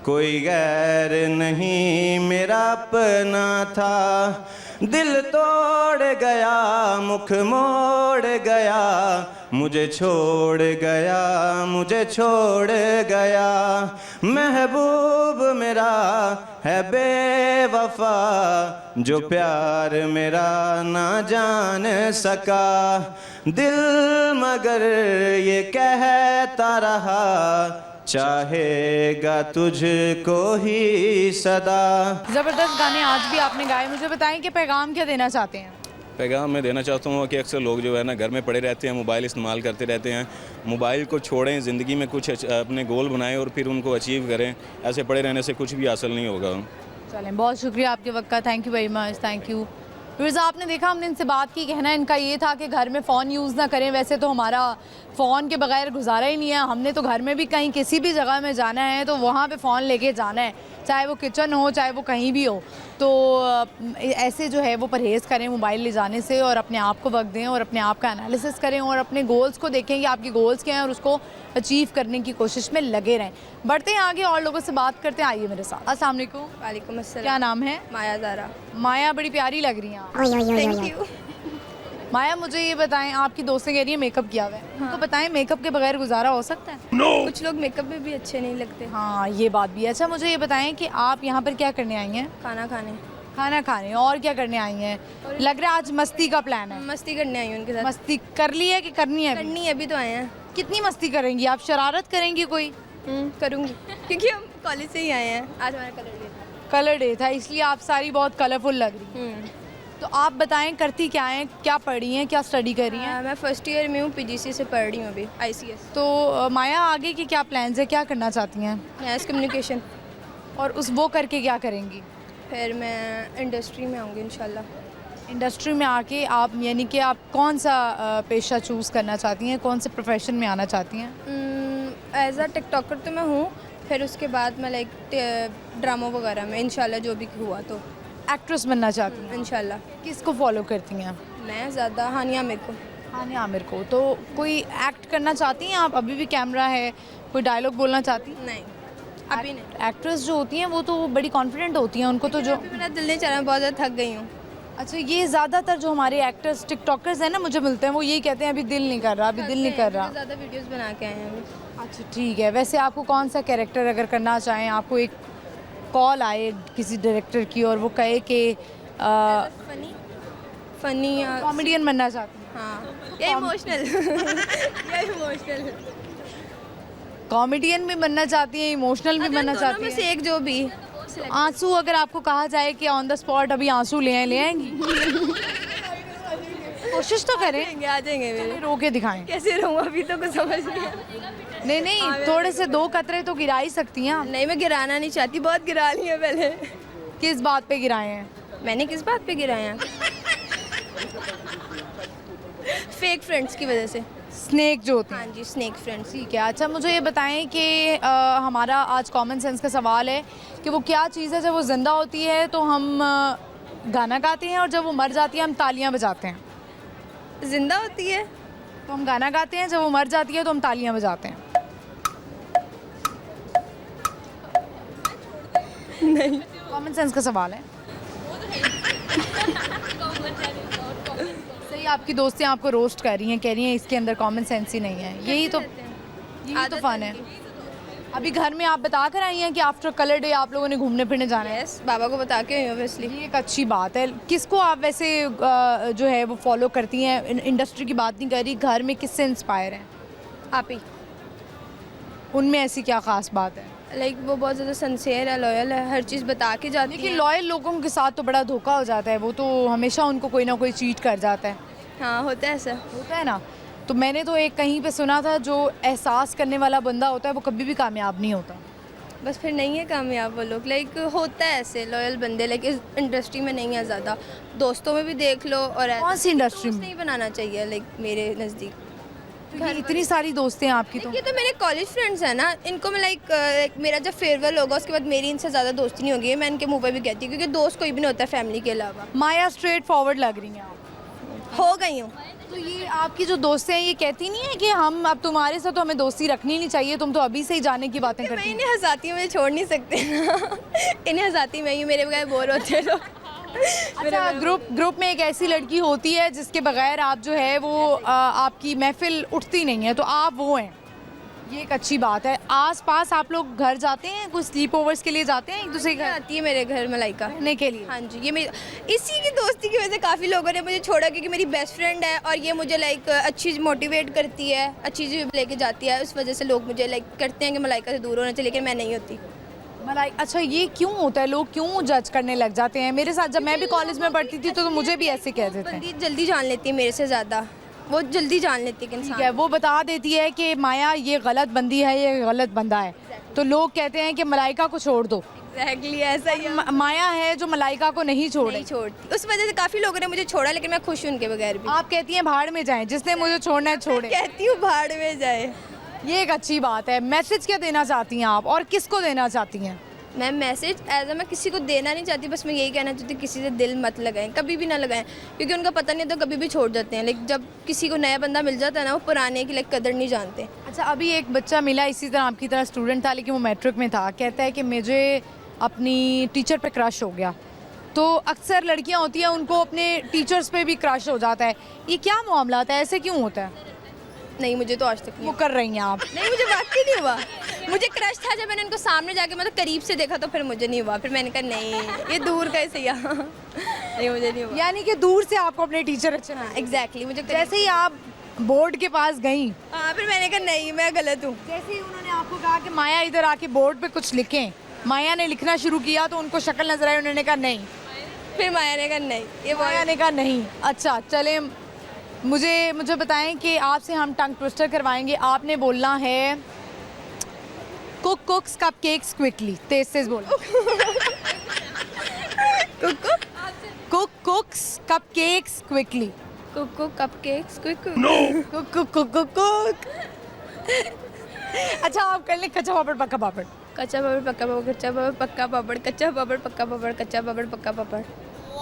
कोई गैर नहीं मेरा अपना था। दिल तोड़ गया मुख मोड़ गया, मुझे छोड़ गया मुझे छोड़ गया। महबूब मेरा है बेवफा जो प्यार मेरा ना जान सका, दिल मगर ये कहता रहा चाहेगा तुझको ही सदा। ज़बरदस्त गाने आज भी आपने गाए। मुझे बताएं कि पैगाम क्या देना चाहते हैं? पैगाम मैं देना चाहता हूँ कि अक्सर लोग जो है ना घर में पड़े रहते हैं, मोबाइल इस्तेमाल करते रहते हैं। मोबाइल को छोड़ें, ज़िंदगी में कुछ अपने गोल बनाएं और फिर उनको अचीव करें। ऐसे पड़े रहने से कुछ भी हासिल नहीं होगा। चलें, बहुत शुक्रिया आपके वक्त का। Thank you very much. Thank you. फिर आपने देखा हमने इनसे बात की, कहना इनका ये था कि घर में फ़ोन यूज़ ना करें। वैसे तो हमारा फ़ोन के बगैर गुजारा ही नहीं है। हमने तो घर में भी कहीं किसी भी जगह में जाना है तो वहाँ पे फ़ोन लेके जाना है, चाहे वो किचन हो चाहे वो कहीं भी हो। तो ऐसे जो है वो परहेज़ करें मोबाइल ले जाने से और अपने आप को वक्त दें और अपने आप का एनालिसिस करें और अपने गोल्स को देखें कि आपके गोल्स क्या हैं और उसको अचीव करने की कोशिश में लगे रहें। बढ़ते हैं आगे और लोगों से बात करते हैं। आइए मेरे साथ। अस्सलाम वालेकुम। वालेकुम अस्सलाम। क्या नाम है? माया ज़ारा। माया, बड़ी प्यारी लग रही हैं आप। Thank you. माया, मुझे ये बताएं, आपकी दोस्तें कह रही हैं मेकअप किया हुआ है, तो बताएं मेकअप के बगैर गुजारा हो सकता है? कुछ लोग मेकअप में भी अच्छे नहीं लगते। हाँ, ये बात भी है। अच्छा, मुझे ये बताएं कि आप यहाँ पर क्या करने आई हैं? खाना खाने। खाना खाने। और क्या करने आई हैं? लग रहा है आज मस्ती का प्लान है। मस्ती करने आई हूँ उनके साथ। मस्ती कर ली है कि करनी है? करनी है, अभी तो आए हैं। कितनी मस्ती करेंगी आप? शरारत करेंगी कोई? करूँगी क्योंकि हम कॉलेज से ही आए हैं। आज हमारा कलर डे था। कलर डे था, इसलिए आप सारी बहुत कलरफुल लग रही हैं। तो आप बताएं करती क्या हैं, क्या पढ़ी हैं, क्या स्टडी कर रही हैं? मैं फर्स्ट ईयर में हूँ, पीजीसी से पढ़ रही हूँ अभी, ICS। तो माया, आगे की क्या प्लान्स है, क्या करना चाहती हैं? Math communication. और उस वो करके क्या करेंगी? फिर मैं इंडस्ट्री में आऊँगी इंशाल्लाह। इंडस्ट्री में आके आप यानी कि आप कौन सा पेशा चूज़ करना चाहती हैं, कौन से प्रोफेशन में आना चाहती हैं? एज अ टिकटॉकर तो मैं हूँ, फिर उसके बाद मैं लाइक ड्रामा वगैरह में इंशाल्लाह जो भी हुआ तो एक्ट्रेस बनना चाहती हैं इंशाल्लाह। किसको फॉलो करती हैं? मैं ज़्यादा हानिया आमिर को। हानिया आमिर को। तो कोई एक्ट करना चाहती हैं आप? अभी भी कैमरा है, कोई डायलॉग बोलना चाहती हैं? नहीं, अभी नहीं। एक्ट्रेस जो होती हैं वो तो बड़ी कॉन्फिडेंट होती हैं, उनको तो जो मेरा दिल नहीं चल रहा, बहुत ज़्यादा थक गई हूँ। अच्छा, ये ज़्यादातर जो हमारे एक्टर्स टिकटॉकर्स हैं ना, मुझे मिलते हैं, वो यही कहते हैं अभी दिल नहीं कर रहा, अभी दिल नहीं कर रहा। ज़्यादा वीडियोस बना के आए हैं अभी। अच्छा ठीक है। वैसे आपको कौन सा कैरेक्टर अगर करना चाहें, आपको एक कॉल आए किसी डायरेक्टर की और वो कहे कि फनी या कॉमेडियन बनना चाहते हैं, हाँ, या इमोशनल या इमोशनल, कॉमेडियन भी बनना चाहती हैं, इमोशनल भी बनना चाहती में हैं, से एक जो भी आंसू अगर आपको कहा जाए कि ऑन द स्पॉट अभी आंसू ले आएंगी? कोशिश तो करें, आ जाएंगे मेरे। रो के दिखाएं। कैसे रहूँ अभी तो कुछ समझ नहीं आया। नहीं थोड़े से 2 कतरे तो गिरा ही सकती हैं आप। नहीं, मैं गिराना नहीं चाहती, बहुत गिरा ली है पहले। किस बात पे गिराए हैं? मैंने किस बात पे गिराया है? फेक फ्रेंड्स की वजह से। स्नेक जो होती हैं। हाँ जी, स्नेक फ्रेंड्स। ठीक है। अच्छा मुझे ये बताएं कि हमारा आज कॉमन सेंस का सवाल है कि वो क्या चीज़ है जब वो ज़िंदा होती है तो हम गाना गाते हैं और जब वो मर जाती है हम तालियां बजाते हैं। जिंदा होती है तो हम गाना गाते हैं, जब वो मर जाती है तो हम तालियां बजाते हैं। नहीं, कॉमन सेंस का सवाल है। सही, आपकी दोस्तें आपको रोस्ट कर रही हैं, कह रही हैं इसके अंदर कॉमन सेंस ही नहीं है। यही तो फन है। अभी घर में आप बता कर आई हैं कि आफ्टर कलर डे आप लोगों ने घूमने फिरने जाना है। यस, बाबा को बता के ऑब्वियसली। ये एक अच्छी बात है। किसको आप वैसे जो है वो फॉलो करती हैं? इंडस्ट्री की बात नहीं कर रही, घर में किससे इंस्पायर हैं? आप ही। उनमें ऐसी क्या ख़ास बात है? लाइक वो बहुत ज़्यादा सिंसियर है, लॉयल है, हर चीज़ बता के जाती लेकिन है। लॉयल लोगों के साथ तो बड़ा धोखा हो जाता है, वो तो हमेशा उनको कोई ना कोई चीट कर जाता है। हाँ, होता है ऐसा। होता है ना। तो मैंने तो एक कहीं पे सुना था, जो एहसास करने वाला बंदा होता है वो कभी भी कामयाब नहीं होता। बस फिर नहीं है कामयाब वो लोग। लाइक होता है ऐसे लॉयल बंदे, लाइक इस इंडस्ट्री में नहीं है ज़्यादा, दोस्तों में भी देख लो। और कौन सी इंडस्ट्री में? नहीं बनाना चाहिए लाइक मेरे नज़दीक। इतनी सारी दोस्तें हैं आपकी तो। ये तो मेरे कॉलेज फ्रेंड्स हैं ना, इनको मैं लाइक मेरा जब फेयरवेल होगा उसके बाद मेरी इनसे ज़्यादा दोस्ती नहीं होगी। मैं इनके मुँह पर भी कहती हूँ, क्योंकि दोस्त कोई भी नहीं होता फैमिली के अलावा। माया स्ट्रेट फॉरवर्ड लग रही हैं आप। हो गई हूँ। तो ये आपकी जो दोस्तें हैं ये कहती नहीं है कि हम अब तुम्हारे साथ तो हमें दोस्ती रखनी नहीं चाहिए, तुम तो अभी से ही जाने की बातें मैं करती हैं? इन्हें हंसाती हूँ, मुझे छोड़ नहीं सकते इन्हें हंसाती मैं ही, मेरे बगैर बोर होते हैं लोग। अच्छा, ग्रुप में एक ऐसी लड़की होती है जिसके बगैर आप जो है वो आपकी महफिल उठती नहीं है, तो आप वो हैं। ये एक अच्छी बात है। आस पास आप लोग घर जाते हैं, कुछ स्लीप ओवर्स के लिए जाते हैं एक दूसरे के घर आती है मेरे घर मलाइका रहने के लिए? हाँ जी, ये मेरी इसी की दोस्ती की वजह से काफ़ी लोगों ने मुझे छोड़ा, क्योंकि मेरी बेस्ट फ्रेंड है और ये मुझे लाइक अच्छी मोटिवेट करती है, अच्छी चीज़ लेके जाती है। उस वजह से लोग मुझे लाइक करते हैं कि मलाइका से दूर होना चाहिए, लेकिन मैं नहीं होती। अच्छा, ये क्यों होता है? लोग क्यों जज करने लग जाते हैं? मेरे साथ जब मैं भी कॉलेज में पढ़ती थी तो मुझे भी ऐसे कहते थे। बंदी जल्दी जान लेती है मेरे से ज़्यादा, वो जल्दी जान लेती है कि ठीक इंसान। है, वो बता देती है कि माया ये गलत बंदी है, ये गलत बंदा है, तो लोग कहते हैं कि मलाइका को छोड़ दो। एग्जैक्टली ऐसा ही है। माया है जो मलाइका को नहीं छोड़े। नहीं छोड़ती, उस वजह से काफ़ी लोगों ने मुझे छोड़ा, लेकिन मैं खुश हूँ उनके बगैर भी। आप कहती हैं भाड़ में जाएं, जिसने मुझे छोड़ना है छोड़े। कहती हूँ भाड़ में जाए। ये एक अच्छी बात है। मैसेज क्या देना चाहती हैं आप और किसको देना चाहती हैं? मैं मैसेज मैं किसी को देना नहीं चाहती, बस मैं यही कहना चाहती हूँ किसी से दिल मत लगाएं, कभी भी ना लगाएं, क्योंकि उनका पता नहीं तो कभी भी छोड़ जाते हैं। लाइक जब किसी को नया बंदा मिल जाता है ना, वो पुराने की लाइक कदर नहीं जानते। अच्छा, अभी एक बच्चा मिला इसी तरह आपकी तरह स्टूडेंट था, लेकिन वो मैट्रिक में था, कहता है कि मुझे अपनी टीचर पे क्रश हो गया। तो अक्सर लड़कियां होती हैं उनको अपने टीचर्स पे भी क्रश हो जाता है, ये क्या मामला है? ऐसे क्यों होता है? नहीं, मुझे तो आज तक नहीं वो कर रही हैं आप? नहीं, मुझे वाकई नहीं हुआ। मुझे क्रश था जब मैंने उनको सामने जाके मतलब करीब से देखा, तो फिर मुझे नहीं हुआ। फिर मैंने कहा नहीं, ये दूर का सही है। नहीं, मुझे नहीं हुआ। यानी कि दूर से आपको अपने टीचर अच्छे लगे? एग्जैक्टली, मुझे जैसे ही आप बोर्ड के पास गई, हाँ, फिर मैंने कहा नहीं, मैं गलत हूँ। जैसे ही उन्होंने आपको कहा कि माया इधर आके बोर्ड पे कुछ लिखें, माया ने लिखना शुरू किया तो उनको शक्ल नजर आई, उन्होंने कहा नहीं। फिर माया ने कहा नहीं, ये माया ने कहा नहीं। अच्छा चले, मुझे बताएं कि आपसे हम टंग ट्विस्टर करवाएंगे। आपने बोलना है कुक्स कपकेक्स क्विकली, तेज तेज बोलो। कुक्स cupcakes quickly. Cook cupcakes quick. Cook. अच्छा, आप कर लें कच्चा पापड़ पक्का पापड़। कच्चा पापड़ पक्का पापड़, कच्चा पापड़ पक्का पापड़, कच्चा पापड़ पक्का पापड़, कच्चा पापड़ पक्का पापड़।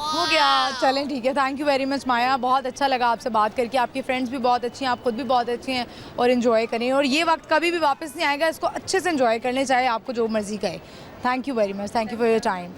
हो गया। चलें ठीक है, थैंक यू वेरी मच माया, बहुत अच्छा लगा आपसे बात करके। आपकी फ्रेंड्स भी बहुत अच्छी हैं, आप खुद भी बहुत अच्छी हैं, और इन्जॉय करें। और ये वक्त कभी भी वापस नहीं आएगा, इसको अच्छे से इन्जॉय करने, चाहे आपको जो मर्जी कहे। Thank you very much, thank you for your time.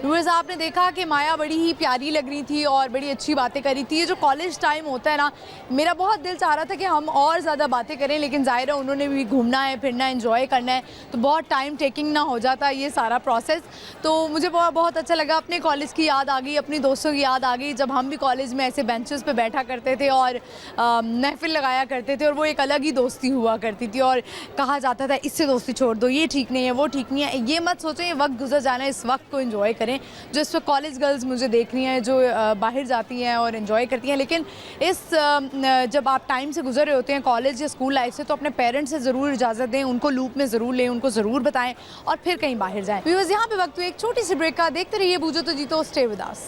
Viewers, आपने देखा कि माया बड़ी ही प्यारी लग रही थी और बड़ी अच्छी बातें कर रही थी। ये जो कॉलेज टाइम होता है ना, मेरा बहुत दिल चाह रहा था कि हम और ज़्यादा बातें करें, लेकिन ज़ाहिर है उन्होंने भी घूमना है, फिरना है, एंजॉय करना है, तो बहुत टाइम टेकिंग ना हो जाता ये सारा प्रोसेस। तो मुझे बहुत अच्छा लगा, अपने कॉलेज की याद आ गई, अपनी दोस्तों की याद आ गई, जब हम भी कॉलेज में ऐसे बेंचेस पे बैठा करते थे और महफिल लगाया करते थे, और वो एक अलग ही दोस्ती हुआ करती थी। और कहा जाता था इससे दोस्ती छोड़ दो, ये ठीक नहीं है, वो ठीक नहीं है। ये मत सोचें, ये वक्त गुजर जाना है, इस वक्त को एंजॉय करें। जो इस वक्त कॉलेज गर्ल्स मुझे देख रही हैं, जो बाहर जाती हैं और एंजॉय करती हैं, लेकिन जब आप टाइम से गुजर रहे होते हैं कॉलेज या स्कूल लाइफ से, तो अपने पेरेंट्स से ज़रूर इजाज़त दें, उनको लूप में ज़रूर लें, उनको ज़रूर बताएं और फिर कहीं बाहर जाएं। व्यूअर्स, यहाँ पे वक्त हुई एक छोटी सी ब्रेक का। देखते रहिए बूझो तो जीतो, स्टे विद अस।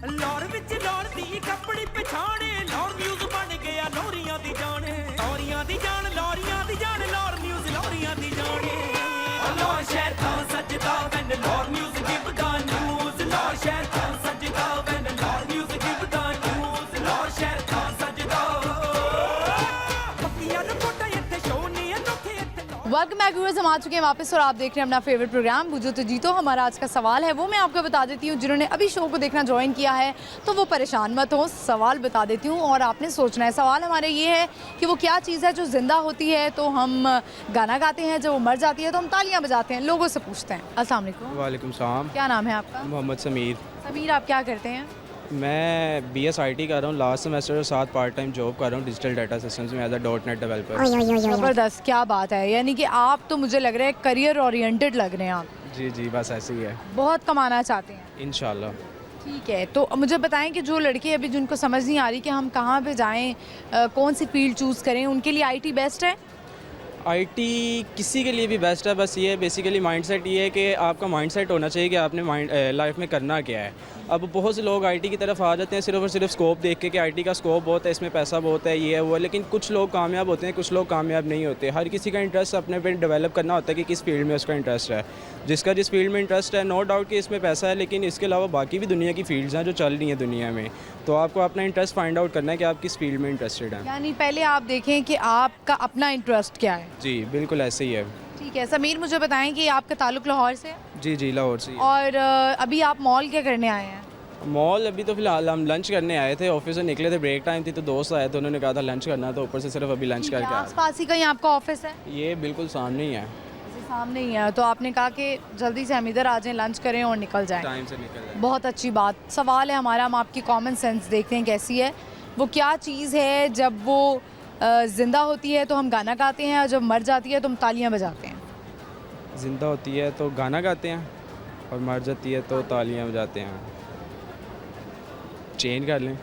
ਲਾਹੌਰ ਵਿੱਚ ਲਾਹੌਰ ਦੀ ਕੱਪੜੀ ਪਛਾਣੇ, ਲਾਹੌਰ ਨਿਊਜ਼ ਬਣ ਗਿਆ ਲੋਰੀਆਂ ਦੀ ਜਾਣ, ਲੋਰੀਆਂ ਦੀ ਜਾਣ, ਲੋਰੀਆਂ ਦੀ ਜਾਣ, ਲਾਹੌਰ ਨਿਊਜ਼ ਲੋਰੀਆਂ ਦੀ ਜਾਣੇ। ਲਾਹੌਰ ਸ਼ਹਿਰ ਤਾਂ ਸੱਜਦਾ ਵੈਨ ਲਾਹੌਰ ਨਿਊਜ਼ ਗਿਵ ਦਾ ਨਿਊਜ਼, ਲਾਹੌਰ ਸ਼ਹਿਰ ਤਾਂ ਸੱਜਦਾ ਵੈਨ ਲਾਹੌਰ ਨਿਊਜ਼ ਗਿਵ ਦਾ ਨਿਊਜ਼, ਲਾਹੌਰ ਸ਼ਹਿਰ ਤਾਂ ਸੱਜਦਾ। ਪੱਕੀਆਂ ਨੂੰ ਕੋਟਾ ਇੱਥੇ ਸ਼ੋ ਨਹੀਂ ਅਨੋਖੇ ਇੱਥੇ। वेलकम बैक व्यूअर्स, हम आ चुके हैं वापस और आप देख रहे हैं अपना फेवरेट प्रोग्राम बूझो तो जीतो। हमारा आज का सवाल है वो मैं आपको बता देती हूँ, जिन्होंने अभी शो को देखना ज्वाइन किया है तो वो परेशान मत हो, सवाल बता देती हूँ और आपने सोचना है। सवाल हमारे ये है कि वो क्या चीज़ है जो ज़िंदा होती है तो हम गाना गाते हैं, जब वो मर जाती है तो हम तालियाँ बजाते हैं। लोगों से पूछते हैं। अस्सलाम वालेकुम। वालेकुम सलाम। क्या नाम है आपका? मोहम्मद समीर। समीर, आप क्या करते हैं? मैं BS IT कर रहा हूँ लास्ट सेमेस्टर और साथ पार्ट टाइम जॉब कर रहा हूँ डिजिटल डाटा सिस्टम्स में एज अ .NET डेवलपर। ज़बरदस्त, क्या बात है। यानी कि आप तो मुझे लग रहा है करियर ओरिएंटेड लग रहे हैं आप। जी जी, बस ऐसे ही है। बहुत कमाना चाहते हैं इंशाल्लाह। ठीक है, तो मुझे बताएं कि जो लड़के अभी जिनको समझ नहीं आ रही कि हम कहाँ पे जाएं, कौन सी फील्ड चूज़ करें, उनके लिए IT बेस्ट है? IT किसी के लिए भी बेस्ट है, बस ये है बेसिकली माइंडसेट ये है कि आपका माइंडसेट होना चाहिए कि आपने लाइफ में करना क्या है। अब बहुत से लोग IT की तरफ आ जाते हैं सिर्फ और सिर्फ स्कोप देख के कि IT का स्कोप बहुत है, इसमें पैसा बहुत है, ये है वो है, लेकिन कुछ लोग कामयाब होते हैं, कुछ लोग कामयाब नहीं होते। हर किसी का इंटरेस्ट अपने पे डेवलप करना होता है कि किस फील्ड में उसका इंटरेस्ट है। जिसका जिस फील्ड में इंटरेस्ट है, नो डाउट कि इसमें पैसा है, लेकिन इसके अलावा बाकी भी दुनिया की फील्ड्स हैं जो चल रही हैं दुनिया में। तो आपको अपना इंटरेस्ट फाइंड आउट करना है कि आप किस फील्ड में इंटरेस्टेड हैं। यानी पहले आप देखें कि आपका अपना इंटरेस्ट क्या है। जी बिल्कुल ऐसे ही है। ठीक है, समीर मुझे बताएं कि आपका ताल्लुक लाहौर से है जी जी, लाहौर से ही है। और अभी आप मॉल क्या करने आए हैं? मॉल अभी तो फिलहाल हम लंच करने आए थे, ऑफिस से निकले थे, ब्रेक टाइम थी तो दोस्त आए थे, उन्होंने कहा था लंच करना, तो ऊपर से सिर्फ अभी लंच ठीक है, करके आए। आसपास ही कहीं आपका ऑफिस है? ये बिल्कुल सामने ही है, जैसे सामने ही है, तो आपने कहा कि जल्दी से हम इधर आ जाएं, लंच करें और निकल जाएं। टाइम से निकल जाए। बहुत अच्छी बात। सवाल है हमारा, हम आपकी कॉमन सेंस देखते हैं कैसी है। वो क्या चीज़ है जब वो ज़िंदा होती है तो हम गाना गाते हैं और जब मर जाती है तो हम तालियां बजाते हैं? ज़िंदा होती है तो गाना गाते हैं और मर जाती है तो तालियां बजाते हैं। चेंज कर लें।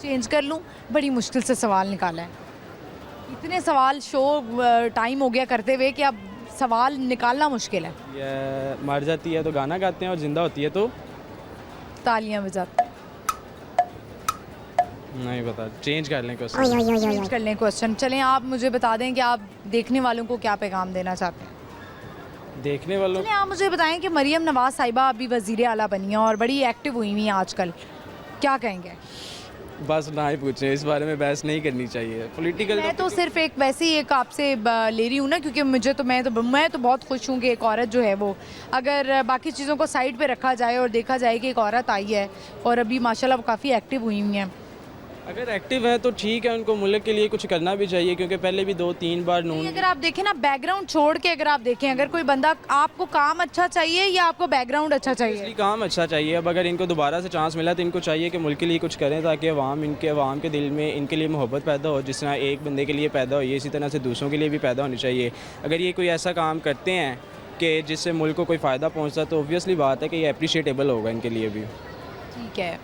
चेंज कर लूँ? बड़ी मुश्किल से सवाल निकाला है। इतने सवाल शो टाइम हो गया करते हुए कि अब सवाल निकालना मुश्किल है। ये मर जाती है तो गाना गाते हैं और ज़िंदा होती है तो तालियां बजाते हैं। नहीं पता, चेंज कर लें क्वेश्चन। चेंज कर लें क्वेश्चन। चलें, आप मुझे बता दें कि आप देखने वालों को क्या पैगाम देना चाहते हैं। देखने वालों चलें, आप मुझे बताएं कि मरियम नवाज साहिबा अभी वज़ीर आला बनी हैं और बड़ी एक्टिव हुई हुई हैं आजकल, क्या कहेंगे? बस ना ही पूछें, इस बारे में बहस नहीं करनी चाहिए। पॉलिटिकल मैं तो सिर्फ एक वैसे ही एक आपसे ले रही हूँ ना, क्योंकि मैं तो बहुत खुश हूँ कि एक औरत जो है वो, अगर बाकी चीज़ों को साइड पे रखा जाए और देखा जाए कि एक औरत आई है और अभी माशाल्लाह वो काफ़ी एक्टिव हुई हुई हैं। अगर एक्टिव है तो ठीक है, उनको मुल्क के लिए कुछ करना भी चाहिए, क्योंकि पहले भी 2-3 बार नून। अगर आप देखें ना, बैकग्राउंड छोड़ के अगर आप देखें, अगर कोई बंदा, आपको काम अच्छा चाहिए या आपको बैकग्राउंड अच्छा चाहिए? इसलिए काम अच्छा चाहिए। अब अगर इनको दोबारा से चांस मिला तो इनको चाहिए कि मुल्क के लिए कुछ करें, ताकि अवाम के दिल में इनके लिए मोहब्बत पैदा हो। जिस तरह एक बंदे के लिए पैदा हुई है, इसी तरह से दूसरों के लिए भी पैदा होनी चाहिए। अगर ये कोई ऐसा काम करते हैं कि जिससे मुल्क को कोई फ़ायदा पहुँचता है तो ऑब्वियसली बात है कि ये अप्रिशिएटेबल होगा इनके लिए भी। ठीक है,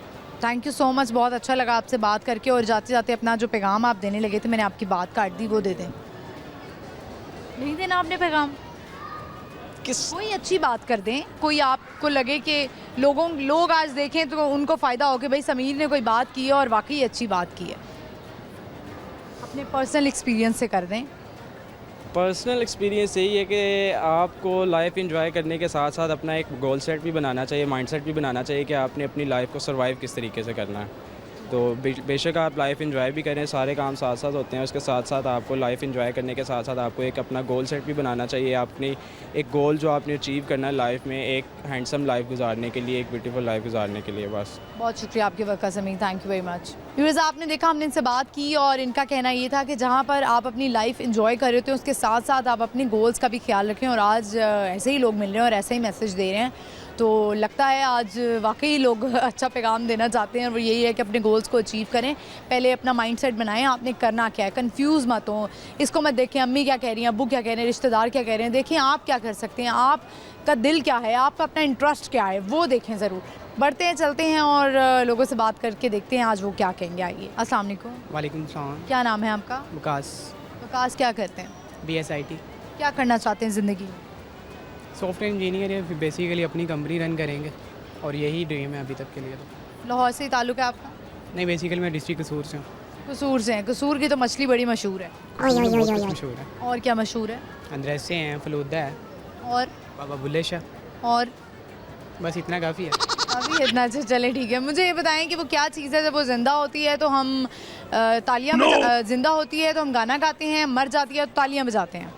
थैंक यू सो मच, बहुत अच्छा लगा आपसे बात करके। और जाते जाते अपना जो पैगाम आप देने लगे थे, मैंने आपकी बात काट दी, वो दे दें। नहीं देना आपने पैगाम? किस कोई अच्छी बात कर दें, कोई आपको लगे कि लोग आज देखें तो उनको फ़ायदा हो कि भाई समीर ने कोई बात की है और वाकई अच्छी बात की है। अपने पर्सनल एक्सपीरियंस से कर दें। पर्सनल एक्सपीरियंस यही है कि आपको लाइफ एंजॉय करने के साथ साथ अपना एक गोल सेट भी बनाना चाहिए, माइंडसेट भी बनाना चाहिए कि आपने अपनी लाइफ को सर्वाइव किस तरीके से करना है। तो बेशक आप लाइफ एंजॉय भी करें, सारे काम साथ साथ होते हैं, उसके साथ साथ आपको लाइफ एंजॉय करने के साथ साथ आपको एक अपना गोल सेट भी बनाना चाहिए। अपनी एक गोल जो आपने अचीव करना है लाइफ में, एक हैंडसम लाइफ गुजारने के लिए, एक ब्यूटीफुल लाइफ गुजारने के लिए। बस बहुत शुक्रिया आपके वक्त का ज़मीन, thank you very much. Viewers, आपने देखा हमने इनसे बात की और इनका कहना ये था कि जहाँ पर आप अपनी लाइफ एंजॉय कर रहे होते हैं उसके साथ साथ आप अपने गोल्स का भी ख्याल रखें। और आज ऐसे ही लोग मिल रहे हैं और ऐसे ही मैसेज दे रहे हैं, तो लगता है आज वाकई लोग अच्छा पैगाम देना चाहते हैं और वो यही है कि अपने गोल्स को अचीव करें। पहले अपना माइंडसेट बनाएं, आपने करना क्या है, कंफ्यूज मत हो, इसको मत देखें अम्मी क्या कह रही हैं, अब्बू क्या कह रहे हैं, रिश्तेदार क्या कह रहे हैं। देखिए आप क्या कर सकते हैं, आपका दिल क्या है, आपका अपना इंटरेस्ट क्या है, वो देखें ज़रूर। बढ़ते हैं, चलते हैं और लोगों से बात करके देखते हैं आज वो क्या कहेंगे। आइए। अस्सलाम वालेकुम। वालेकुम सलाम। क्या नाम है आपका? विकास। विकास, क्या करते हैं? BSIT क्या करना चाहते हैं ज़िंदगी में? सॉफ्टवेयर इंजीनियर है, बेसिकली अपनी कंपनी रन करेंगे और यही ड्रीम है अभी तक के लिए। तो लाहौर से ही ताल्लुक़ है आपका? नहीं, बेसिकली मैं डिस्ट्रिक्ट कसूर से हूँ। कसूर से हैं। कसूर की तो मछली बड़ी मशहूर है। बहुत मशहूर है। और क्या मशहूर है? अंद्रसे हैं, फलूदा है, और बाबा बुल्ले शाह, और बस इतना काफ़ी है। अभी इतना अच्छा, चले ठीक है। मुझे ये बताएं कि वो क्या चीज़ है, जब वो ज़िंदा होती है तो हम तालियां ज़िंदा होती है तो हम गाना गाते हैं, मर जाती है तो तालियां बजाते हैं।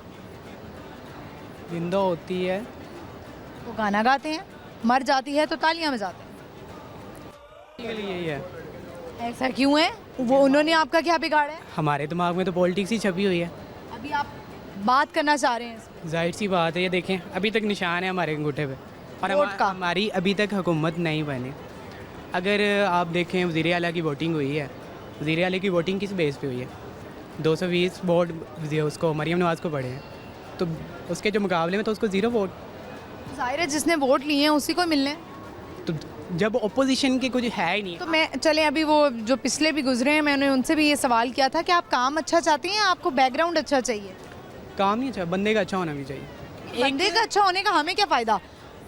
जिंदा होती है वो गाना गाते हैं, मर जाती है तो तालियां बजाते हैं। बेसिकली यही है। ऐसा क्यों है? वो उन्होंने आपका क्या बिगाड़ा है? हमारे दिमाग में तो पॉलिटिक्स ही छपी हुई है। अभी आप बात करना चाह रहे हैं इस पे। जाहिर सी बात है, ये देखें अभी तक निशान है हमारे अंगूठे पे और वोट का। हमारी अभी तक हुकूमत नहीं बनी। अगर आप देखें वज़ीर आला की वोटिंग हुई है, वज़ीर आला की वोटिंग किस बेस पे हुई है? 220 वोट उसको मरीम नवाज़ को पड़े हैं, तो उसके जो मुकाबले में तो उसको 0 वोट। जाहिर है जिसने वोट लिए हैं उसी को मिलने। तो जब ओपोजिशन के कुछ है ही नहीं। तो मैं चले अभी वो जो पिछले भी गुजरे हैं, मैंने उनसे भी ये सवाल किया था कि आप काम अच्छा चाहती हैं, आपको बैकग्राउंड अच्छा चाहिए? काम नहीं अच्छा, बंदे का अच्छा होना भी चाहिए। बंदे का अच्छा होने का हमें क्या फ़ायदा?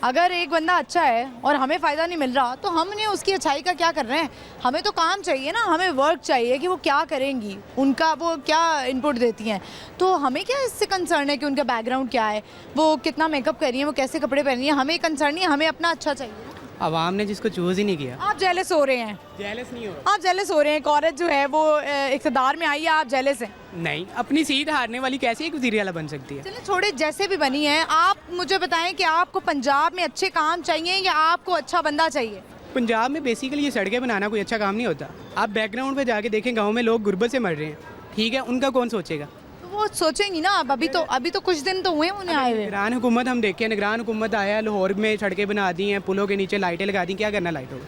अगर एक बंदा अच्छा है और हमें फ़ायदा नहीं मिल रहा तो हमने उसकी अच्छाई का क्या कर रहे हैं? हमें तो काम चाहिए ना, हमें वर्क चाहिए कि वो क्या करेंगी, उनका वो क्या इनपुट देती हैं। तो हमें क्या इससे कंसर्न है कि उनका बैकग्राउंड क्या है, वो कितना मेकअप कर रही हैं, वो कैसे कपड़े पहन रही हैं, हमें कंसर्न नहीं है, हमें अपना अच्छा चाहिए। आवाम ने जिसको चूज़ ही नहीं किया। आप जेलस हो रहे हैं। जेलस नहीं हो आप जेलस हो रहे हैं। एक औरत जो है वो इक़्तिदार में आई है, आप जेलस हैं। नहीं, अपनी सीट हारने वाली कैसे एक वज़ीर आला बन सकती है? चलिए छोड़े, जैसे भी बनी है, आप मुझे बताएं कि आपको पंजाब में अच्छे काम चाहिए या आपको अच्छा बंदा चाहिए? पंजाब में बेसिकली ये सड़कें बनाना कोई अच्छा काम नहीं होता। आप बैकग्राउंड पे जाके देखें, गांव में लोग गुर्बत से मर रहे हैं, ठीक है, उनका कौन सोचेगा? तो वो सोचेंगी ना। अब अभी तो कुछ दिन तो हुए उन्हें आए हुए। निगरान हुकूमत हम देखें, निगरान हुकूमत आया, लाहौर में सड़कें बना दी हैं, पुलों के नीचे लाइटें लगा दी, क्या करना लाइटों को?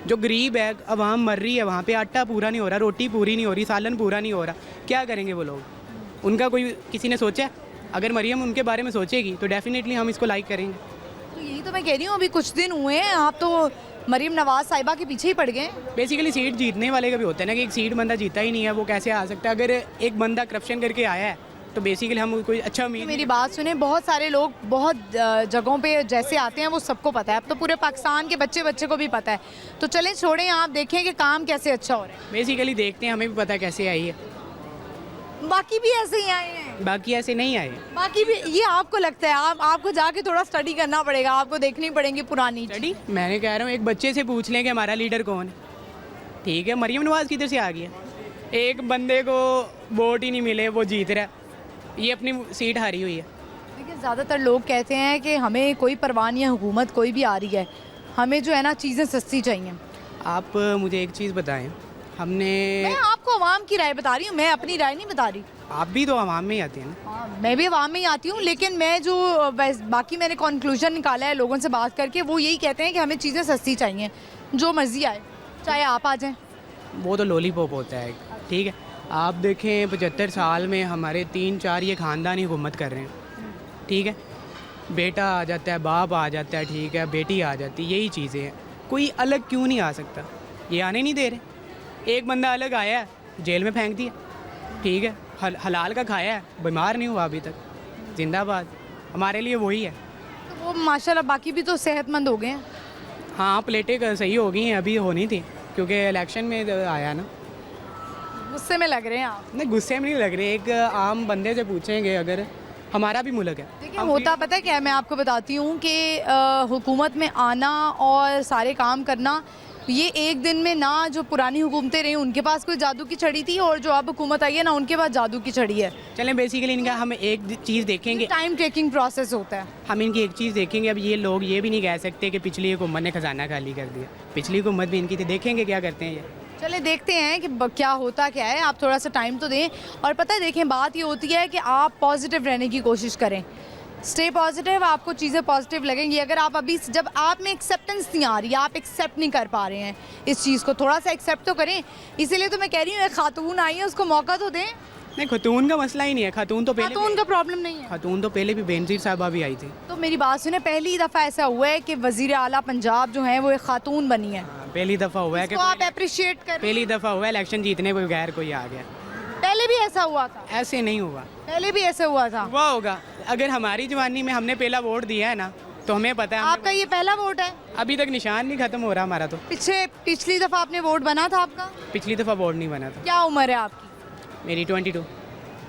जो गरीब है, अवाम मर रही है, वहाँ पे आटा पूरा नहीं हो रहा, रोटी पूरी नहीं हो रही, सालन पूरा नहीं हो रहा, क्या करेंगे वो लोग? उनका कोई किसी ने सोचा? अगर मरियम उनके बारे में सोचेगी तो डेफिनेटली हम इसको लाइक करेंगे। तो यही तो मैं कह रही हूँ, अभी कुछ दिन हुए हैं, आप तो मरीम नवाज़ साहिबा के पीछे ही पड़ गए। बेसिकली सीट जीतने वाले का भी होता है ना कि एक सीट बंदा जीता ही नहीं है, वो कैसे आ सकता है? अगर एक बंदा करप्शन करके आया है तो बेसिकली हम कोई अच्छा उम्मीद। मेरी बात सुने, बहुत सारे लोग बहुत जगहों पे जैसे आते हैं वो सबको पता है, अब तो पूरे पाकिस्तान के बच्चे को भी पता है। तो चलें छोड़ें, आप देखें कि काम कैसे अच्छा हो रहा है। बेसिकली देखते हैं, हमें भी पता है कैसे आई है, बाकी भी ऐसे ही आए हैं, बाकी ऐसे नहीं आए। बाकी भी ये आपको लगता है? आपको जाके थोड़ा स्टडी करना पड़ेगा, आपको देखनी पड़ेंगी पुरानी स्टडी। मैंने कह रहा हूँ एक बच्चे से पूछ लें कि हमारा लीडर कौन है, ठीक है? मरीम नवाज़ किधर से आ गया? एक बंदे को वोट ही नहीं मिले, वो जीत रहा है, ये अपनी सीट हारी हुई है। देखिए ज़्यादातर लोग कहते हैं कि हमें कोई परवाह नहीं है, हुकूमत कोई भी आ रही है, हमें जो है ना चीज़ें सस्ती चाहिए। आप मुझे एक चीज़ बताएं, हमने मैं आपको अवाम की राय बता रही हूँ, मैं अपनी राय नहीं बता रही। आप भी तो आवाम में ही आते हैं ना। हाँ, मैं भी अवाम में ही आती हूँ, लेकिन मैं जो बाकी मैंने कंक्लूजन निकाला है लोगों से बात करके, वो यही कहते हैं कि हमें चीज़ें सस्ती चाहिए, जो मर्जी आए, चाहे आप आ जाएं। वो तो लॉलीपॉप होता है, ठीक है? आप देखें 75 साल में हमारे 3-4 ये ख़ानदान ही हुकूमत कर रहे हैं, ठीक है? बेटा आ जाता है, बाप आ जाता है, ठीक है, बेटी आ जाती है, यही चीज़ें हैं। कोई अलग क्यों नहीं आ सकता? ये आने नहीं दे रहे। एक बंदा अलग आया है, जेल में फेंक दिया, ठीक है, हलाल का खाया है, बीमार नहीं हुआ अभी तक, जिंदाबाद। हमारे लिए वही है। तो वो माशाल्लाह बाकी भी तो सेहतमंद हो गए हैं। हाँ, प्लेटें सही हो गई हैं, अभी होनी थी क्योंकि इलेक्शन में आया ना। गुस्से में लग रहे हैं आप? नहीं, गुस्से में नहीं लग रहे। एक आम बंदे से पूछेंगे, अगर हमारा भी मुल्क है। देखिए होता पता है क्या है, मैं आपको बताती हूँ कि हुकूमत में आना और सारे काम करना ये एक दिन में ना जो पुरानी हुकूमतें रही उनके पास कोई जादू की छड़ी थी और जो अब हुकूमत आई है ना उनके पास जादू की छड़ी है। चलें बेसिकली इनका हम एक चीज़ देखेंगे, टाइम टेकिंग प्रोसेस होता है। हम इनकी एक चीज़ देखेंगे। अब ये लोग ये भी नहीं कह सकते कि पिछली हुकूमत ने खजाना खाली कर दिया, पिछली हुकूमत भी इनकी थी, देखेंगे क्या करते हैं ये। चले देखते हैं कि क्या होता क्या है, आप थोड़ा सा टाइम तो दें। और पता है देखें, बात ये होती है कि आप पॉजिटिव रहने की कोशिश करें, स्टे पॉजिटिव, आपको चीज़ें पॉजिटिव लगेंगी। अगर आप अभी जब आप में एक्सेप्टेंस नहीं आ रही, आप एक्सेप्ट नहीं कर पा रहे हैं इस चीज़ को, थोड़ा सा एक्सेप्ट तो करें। इसीलिए तो मैं कह रही हूँ एक खातून आई है, उसको मौका तो दें। नहीं, खातून का मसला ही नहीं है, खातून तो पहले खातून का प्रॉब्लम नहीं है। खातून तो पहले भी बेनज़ीर साहबा भी आई थी। तो मेरी बात सुने, पहली दफ़ा ऐसा हुआ है कि वज़ीर आला पंजाब जो है वो एक खातून बनी है। पहली दफ़ा हुआ है कि तो आप अप्रिशिएट करें। पहली दफ़ा हुआ है इलेक्शन जीतने कोई गैर कोई आ गया। पहले भी ऐसा हुआ था? ऐसे नहीं हुआ, पहले भी ऐसे हुआ था। हुआ होगा। अगर हमारी जवानी में हमने पहला वोट दिया है ना, तो हमें पता है। आपका ये पहला वोट है? अभी तक निशान नहीं खत्म हो रहा हमारा। तो पिछली दफ़ा आपने वोट बना था आपका? पिछली दफ़ा वोट नहीं बना था। क्या उम्र है आपकी? मेरी 22।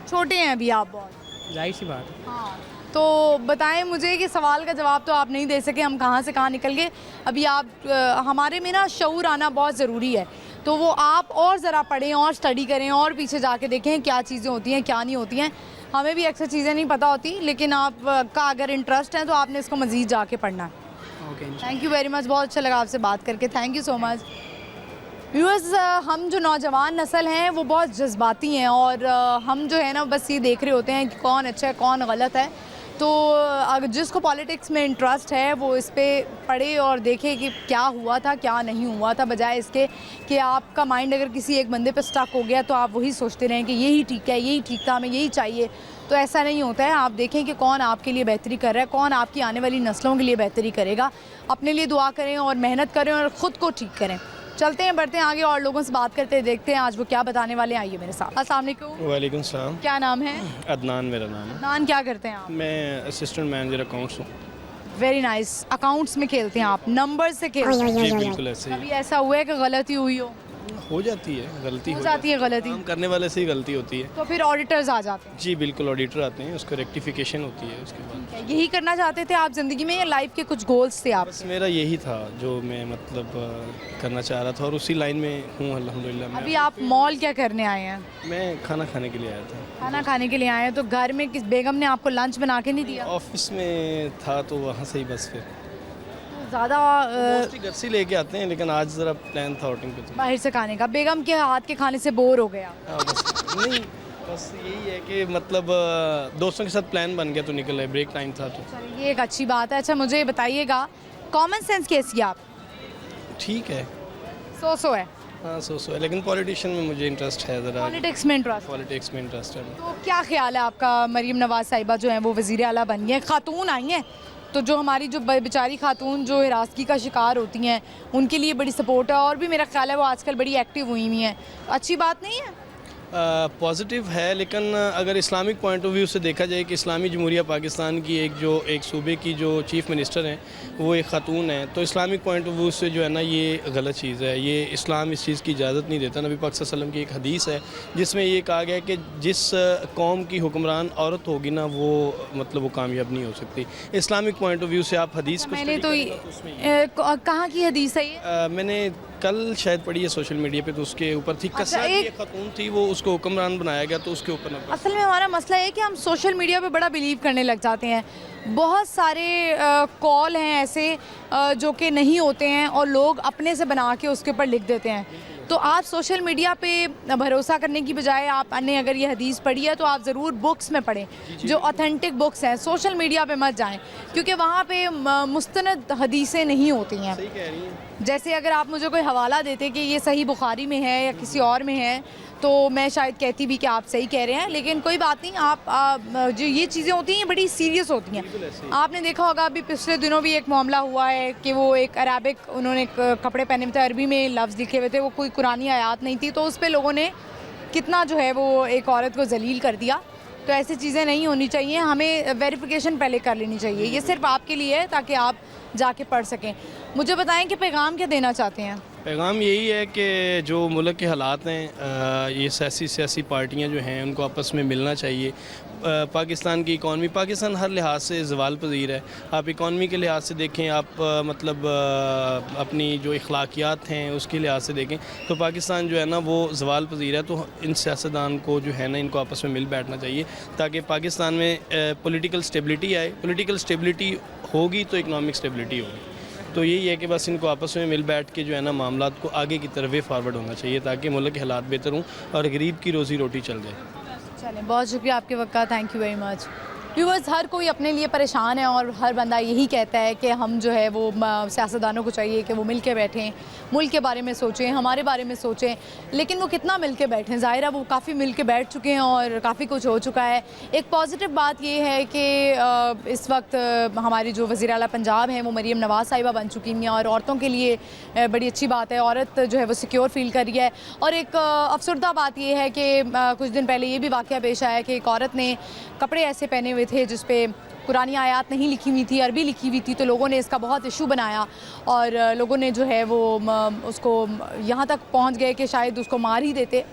छोटे हैं अभी आप बहुत। जाहिर सी बात। हाँ, तो बताएं मुझे कि सवाल का जवाब तो आप नहीं दे सके, हम कहाँ से कहाँ निकल गए। अभी आप हमारे में ना शऊर आना बहुत ज़रूरी है, तो वो आप और ज़रा पढ़ें और स्टडी करें और पीछे जाके देखें क्या चीज़ें होती हैं क्या नहीं होती हैं। हमें भी अक्सर चीज़ें नहीं पता होती, लेकिन आप का अगर इंटरेस्ट है तो आपने इसको मज़ीद जाके पढ़ना है। Okay, thank you very much, बहुत अच्छा लगा आपसे बात करके, thank you so much. Viewers, हम जो नौजवान नस्ल हैं वो बहुत जज्बाती हैं और हम जो है ना बस ये देख रहे होते हैं कि कौन अच्छा है कौन गलत है। तो अगर जिसको पॉलिटिक्स में इंटरेस्ट है वो इस पे पढ़े और देखे कि क्या हुआ था क्या नहीं हुआ था, बजाय इसके कि आपका माइंड अगर किसी एक बंदे पे स्टक हो गया तो आप वही सोचते रहें कि यही ठीक है, यही ठीक था, हमें यही चाहिए। तो ऐसा नहीं होता है। आप देखें कि कौन आपके लिए बेहतरी कर रहा है, कौन आपकी आने वाली नस्लों के लिए बेहतरी करेगा। अपने लिए दुआ करें और मेहनत करें और ख़ुद को ठीक करें। चलते हैं, बढ़ते हैं आगे और लोगों से बात करते हैं, देखते हैं आज वो क्या बताने वाले हैं। आइए मेरे साथ। अस्सलाम वालेकुम। वालेकुम सलाम। क्या नाम है? अदनान मेरा नाम है। नान, क्या करते हैं आप? मैं असिस्टेंट मैनेजर अकाउंट्स हूँ। Very nice. अकाउंट्स में खेलते हैं आप, नंबर से खेलते हैं? जी बिल्कुल ऐसे कभी ऐसा हुआ है कि गलती हुई हो जाती है, गलती हो जाती है गलती, काम करने वाले से ही गलती होती है। तो फिर ऑडिटर्स आ जाते हैं? जी बिल्कुल, ऑडिटर आते हैं, उसको रेक्टिफिकेशन होती है उसके बाद। यही करना चाहते थे आप ज़िंदगी में या लाइफ के कुछ गोल्स थे आप? बस मेरा यही था जो मैं मतलब करना चाह रहा था और उसी लाइन में हूँ अल्हम्दुलिल्लाह। अभी आप मॉल क्या करने आए हैं? मैं खाना खाने के लिए आया था। खाना खाने के लिए आए हैं, तो घर में किस बेगम ने आपको लंच बना के नहीं दिया? ऑफिस में था तो वहाँ से ही बस फिर ज़्यादा मोस्टली घर से लेके आते हैं, लेकिन आज ज़रा प्लान था आउटिंग पे। बाहर से खाने का? बेगम के हाथ के खाने से बोर हो गया? नहीं, बस यही है कि मतलब दोस्तों के साथ प्लान बन गया तो निकल आए, ब्रेक टाइम था तो। चलिए, ये एक अच्छी बात है। अच्छा मुझे बताइएगा, कॉमन सेंस कैसी है आप? ठीक है, सो है। हाँ सो है, लेकिन पॉलिटिशियन में मुझे इंटरेस्ट है ज़रा। पॉलिटिक्स में इंटरेस्ट? पॉलिटिक्स में इंटरेस्ट है। तो क्या ख्याल है आपका, मरीम नवाज साहिबा जो हैं वो वज़ीर आला बन गई हैं, खातून आई हैं, तो जो हमारी जो बेचारी खातून जो हिरासगी का शिकार होती हैं उनके लिए बड़ी सपोर्ट है, और भी मेरा ख्याल है वो आजकल बड़ी एक्टिव हुई हुई हैं, अच्छी बात नहीं है? पॉजिटिव है, लेकिन अगर इस्लामिक पॉइंट ऑफ व्यू से देखा जाए कि इस्लामी जमहूरिया पाकिस्तान की एक सूबे की जो चीफ़ मिनिस्टर हैं वो एक ख़ातून है, तो इस्लामिक पॉइंट ऑफ व्यू से जो है ना ये गलत चीज़ है। ये इस्लाम इस चीज़ की इजाज़त नहीं देता। नबी पाक सल्लल्लाहु अलैहि वसल्लम की एक हदीस है जिसमें ये कहा गया कि जिस कौम की हुक्मरान औरत होगी ना वो मतलब वो कामयाब नहीं हो सकती। इस्लामिक पॉइंट ऑफ व्यू से आप हदीस को मैंने तो कहाँ की हदीस है ये? मैंने कल शायद पढ़ी है सोशल मीडिया पे, तो उसके ऊपर थी कसरा की एक खातून थी, वो उसको हुक्मरान बनाया गया तो उसके ऊपर। असल में हमारा मसला है कि हम सोशल मीडिया पे बड़ा बिलीव करने लग जाते हैं। बहुत सारे कॉल हैं ऐसे जो कि नहीं होते हैं और लोग अपने से बना के उसके ऊपर लिख देते हैं। तो आप सोशल मीडिया पे भरोसा करने की बजाय आपने अगर ये हदीस पढ़ी है तो आप ज़रूर बुक्स में पढ़ें, जो ऑथेंटिक बुक्स हैं। सोशल मीडिया पे मत जाएं क्योंकि वहाँ पे मुस्तनद हदीसें नहीं होती हैं। सही कह रही हैं। जैसे अगर आप मुझे कोई हवाला देते कि ये सही बुखारी में है या किसी और में है तो मैं शायद कहती भी कि आप सही कह रहे हैं, लेकिन कोई बात नहीं। आप जो ये चीज़ें होती हैं बड़ी सीरियस होती हैं। आपने देखा होगा अभी पिछले दिनों भी एक मामला हुआ है कि वो एक अरबिक उन्होंने कपड़े पहने हुए थे, अरबी में लफ्ज़ लिखे हुए थे, वो कोई कुरानी आयात नहीं थी, तो उस पर लोगों ने कितना जो है वो एक औरत को जलील कर दिया। तो ऐसी चीज़ें नहीं होनी चाहिए, हमें वेरिफिकेशन पहले कर लेनी चाहिए। ये सिर्फ आपके लिए है ताकि आप जाके पढ़ सकें। मुझे बताएं कि पैगाम क्या देना चाहते हैं? पैगाम यही है कि जो मुल्क के हालात हैं, ये सियासी पार्टियां जो हैं उनको आपस में मिलना चाहिए। पाकिस्तान की इकॉनमी, पाकिस्तान हर लिहाज से ज़वाल पज़ीर है। आप इकॉनमी के लिहाज से देखें, आप मतलब अपनी जो इखलाकियात हैं उसके लिहाज से देखें तो पाकिस्तान जो है ना वो ज़वाल पज़ीर है। तो इन सियासतदान को जो है ना इनको आपस में मिल बैठना चाहिए ताकि पाकिस्तान में पॉलिटिकल स्टेबिलिटी आए। पॉलिटिकल स्टेबिलिटी होगी तो इकनॉमिक स्टेबिलिटी होगी। तो यही है कि बस इनको आपस में मिल बैठ के जो है ना मामलात को आगे की तरफ वे फारवर्ड होना चाहिए ताकि मुल्क के हालात बेहतर हों और गरीब की रोज़ी रोटी चल जाए। चलें, बहुत शुक्रिया आपके वक्त का, thank you very much. Viewers, हर कोई अपने लिए परेशान है और हर बंदा यही कहता है कि हम जो है वो सियासतदानों को चाहिए कि वो मिल के बैठें, मुल्क के बारे में सोचें, हमारे बारे में सोचें। लेकिन वो कितना मिल के बैठें? ज़ाहिर है वो काफ़ी मिल के बैठ चुके हैं और काफ़ी कुछ हो चुका है। एक पॉजिटिव बात ये है कि इस वक्त हमारी जो वज़ीर आला पंजाब हैं वो मरीम नवाज़ साहिबा बन चुकी हैं और औरतों के लिए बड़ी अच्छी बात है। औरत जो है वो सिक्योर फील कर रही है। और एक अफसरदा बात ये है कि कुछ दिन पहले ये भी वाक़या पेश आया कि एक औरत ने कपड़े ऐसे पहने हुए थे जिस पे कुरानी आयात नहीं लिखी हुई थी, अरबी लिखी हुई थी। तो लोगों ने इसका बहुत इशू बनाया और लोगों ने जो है वो उसको यहाँ तक पहुँच गए कि शायद उसको मार ही देते।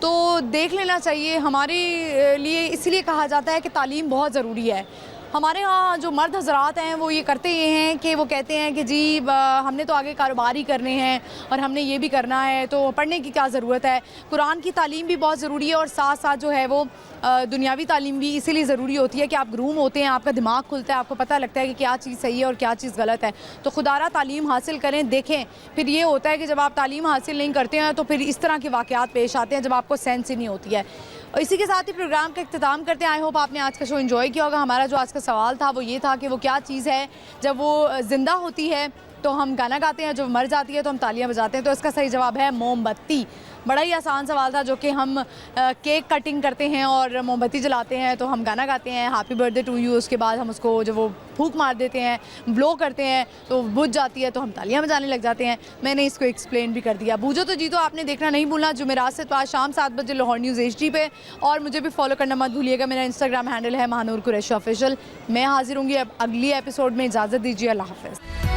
तो देख लेना चाहिए। हमारे लिए इसलिए कहा जाता है कि तालीम बहुत ज़रूरी है। हमारे यहाँ जो मर्द हजरात हैं वो ये करते ये हैं कि वो कहते हैं कि जी हमने तो आगे कारोबार ही करने हैं और हमने ये भी करना है, तो पढ़ने की क्या ज़रूरत है। कुरान की तालीम भी बहुत ज़रूरी है और साथ साथ जो है वो दुनियावी तालीम भी इसीलिए ज़रूरी होती है कि आप ग्रूम होते हैं, आपका दिमाग खुलता है, आपको पता लगता है कि क्या चीज़ सही है और क्या चीज़ गलत है। तो खुदारा तालीम हासिल करें। देखें, फिर ये होता है कि जब आप तालीम हासिल नहीं करते हैं तो फिर इस तरह के वाक़यात पेश आते हैं जब आपको सेंस ही नहीं होती है। और इसी के साथ ही प्रोग्राम का इख्तिताम करते हैं। आई होप आपने आज का शो एंजॉय किया होगा। हमारा जो आज का सवाल था वो ये था कि वो क्या चीज़ है जब वो ज़िंदा होती है तो हम गाना गाते हैं, जब मर जाती है तो हम तालियां बजाते हैं। तो इसका सही जवाब है मोमबत्ती। बड़ा ही आसान सवाल था जो कि हम केक कटिंग करते हैं और मोमबत्ती जलाते हैं तो हम गाना गाते हैं हैप्पी बर्थडे टू यू। उसके बाद हम उसको जब वो फूंक मार देते हैं, ब्लो करते हैं तो बुझ जाती है तो हम तालियां बजाने लग जाते हैं। मैंने इसको एक्सप्लेन भी कर दिया। बूझो तो जीतो आपने देखना नहीं भूलना जुमेरात से आज शाम 7 बजे लाहौर न्यूज़ HD पे। और मुझे भी फॉलो करना मत भूलिएगा। मेरा इंस्टाग्राम हैंडल है महानूर कुरैशी ऑफिशियल। मैं हाजिर होंगी अब अगली एपिसोड में। इजाज़त दीजिए, अल्लाह हाफ़िज़।